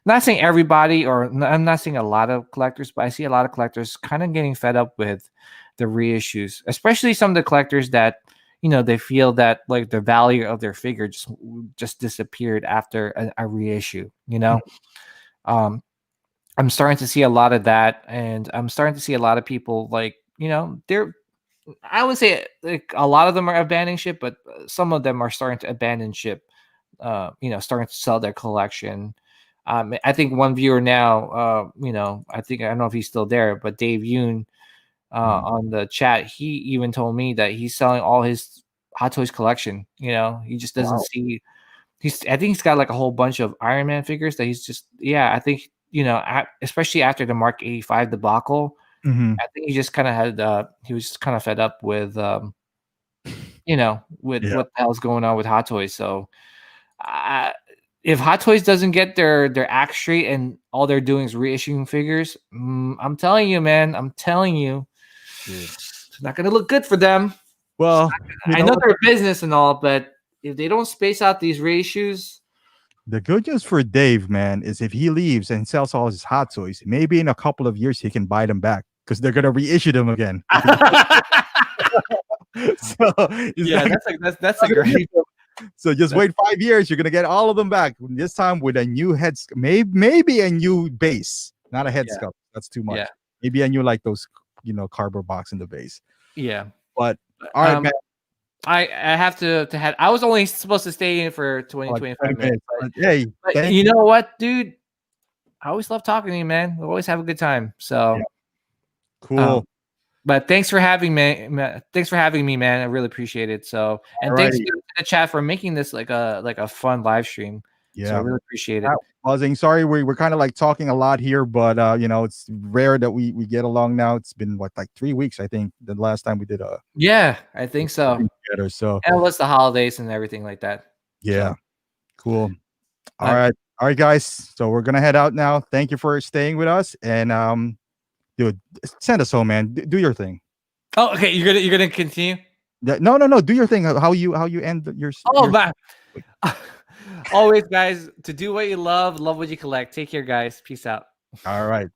not saying everybody, or I'm not saying a lot of collectors, but I see a lot of collectors kind of getting fed up with the reissues, especially some of the collectors that they feel that like the value of their figure just disappeared after a reissue. um I'm starting to see a lot of that, and I'm starting to see a lot of people like, they're, I would say like a lot of them are abandoning ship, but some of them are starting to abandon ship. Starting to sell their collection. I think one viewer now, I don't know if he's still there, but Dave Yoon Mhm. on the chat, he even told me that he's selling all his Hot Toys collection. He just doesn't Wow. see. I think he's got like a whole bunch of Iron Man figures that he's just, yeah. I think especially after the Mark 85 debacle. Mhm. I think he just kind of had he was just kind of fed up with with Yeah. what the hell's going on with Hot Toys. So uh, if Hot Toys doesn't get their act straight and all they're doing is reissuing figures, I'm telling you, man, I'm telling you, It's not gonna look good for them. Well, I know they're business and all, but if they don't space out these reissues, the good news for Dave, man, is if he leaves and sells all his hot toys, maybe in a couple of years he can buy them back because they're gonna reissue them again. So yeah, that's a great. So just wait 5 years. You're gonna get all of them back. This time with a new head, maybe a new base, not a head sculpt. That's too much. Yeah. Maybe a new like those, cardboard box in the base. Yeah. But all right, man. I have to head. I was only supposed to stay in for 25 minutes. But, hey, but you know what, dude? I always love talking to you, man. We always have a good time. So cool. But thanks for having me. Thanks for having me, man. I really appreciate it. So, and thanks to the chat for making this like a fun live stream. Yeah, so I really appreciate it. Buzzing. Sorry, we're kind of like talking a lot here, but it's rare that we get along now. It's been like 3 weeks, I think, the last time we did a. Yeah, I think so. Together, so and it was the holidays and everything like that. Yeah, cool. All right, guys. So we're gonna head out now. Thank you for staying with us, and dude, send us home, man. Do your thing. Oh, okay. You're gonna continue. No. Do your thing. How you end your. Man. Always, guys. To do what you love what you collect. Take care, guys. Peace out. All right.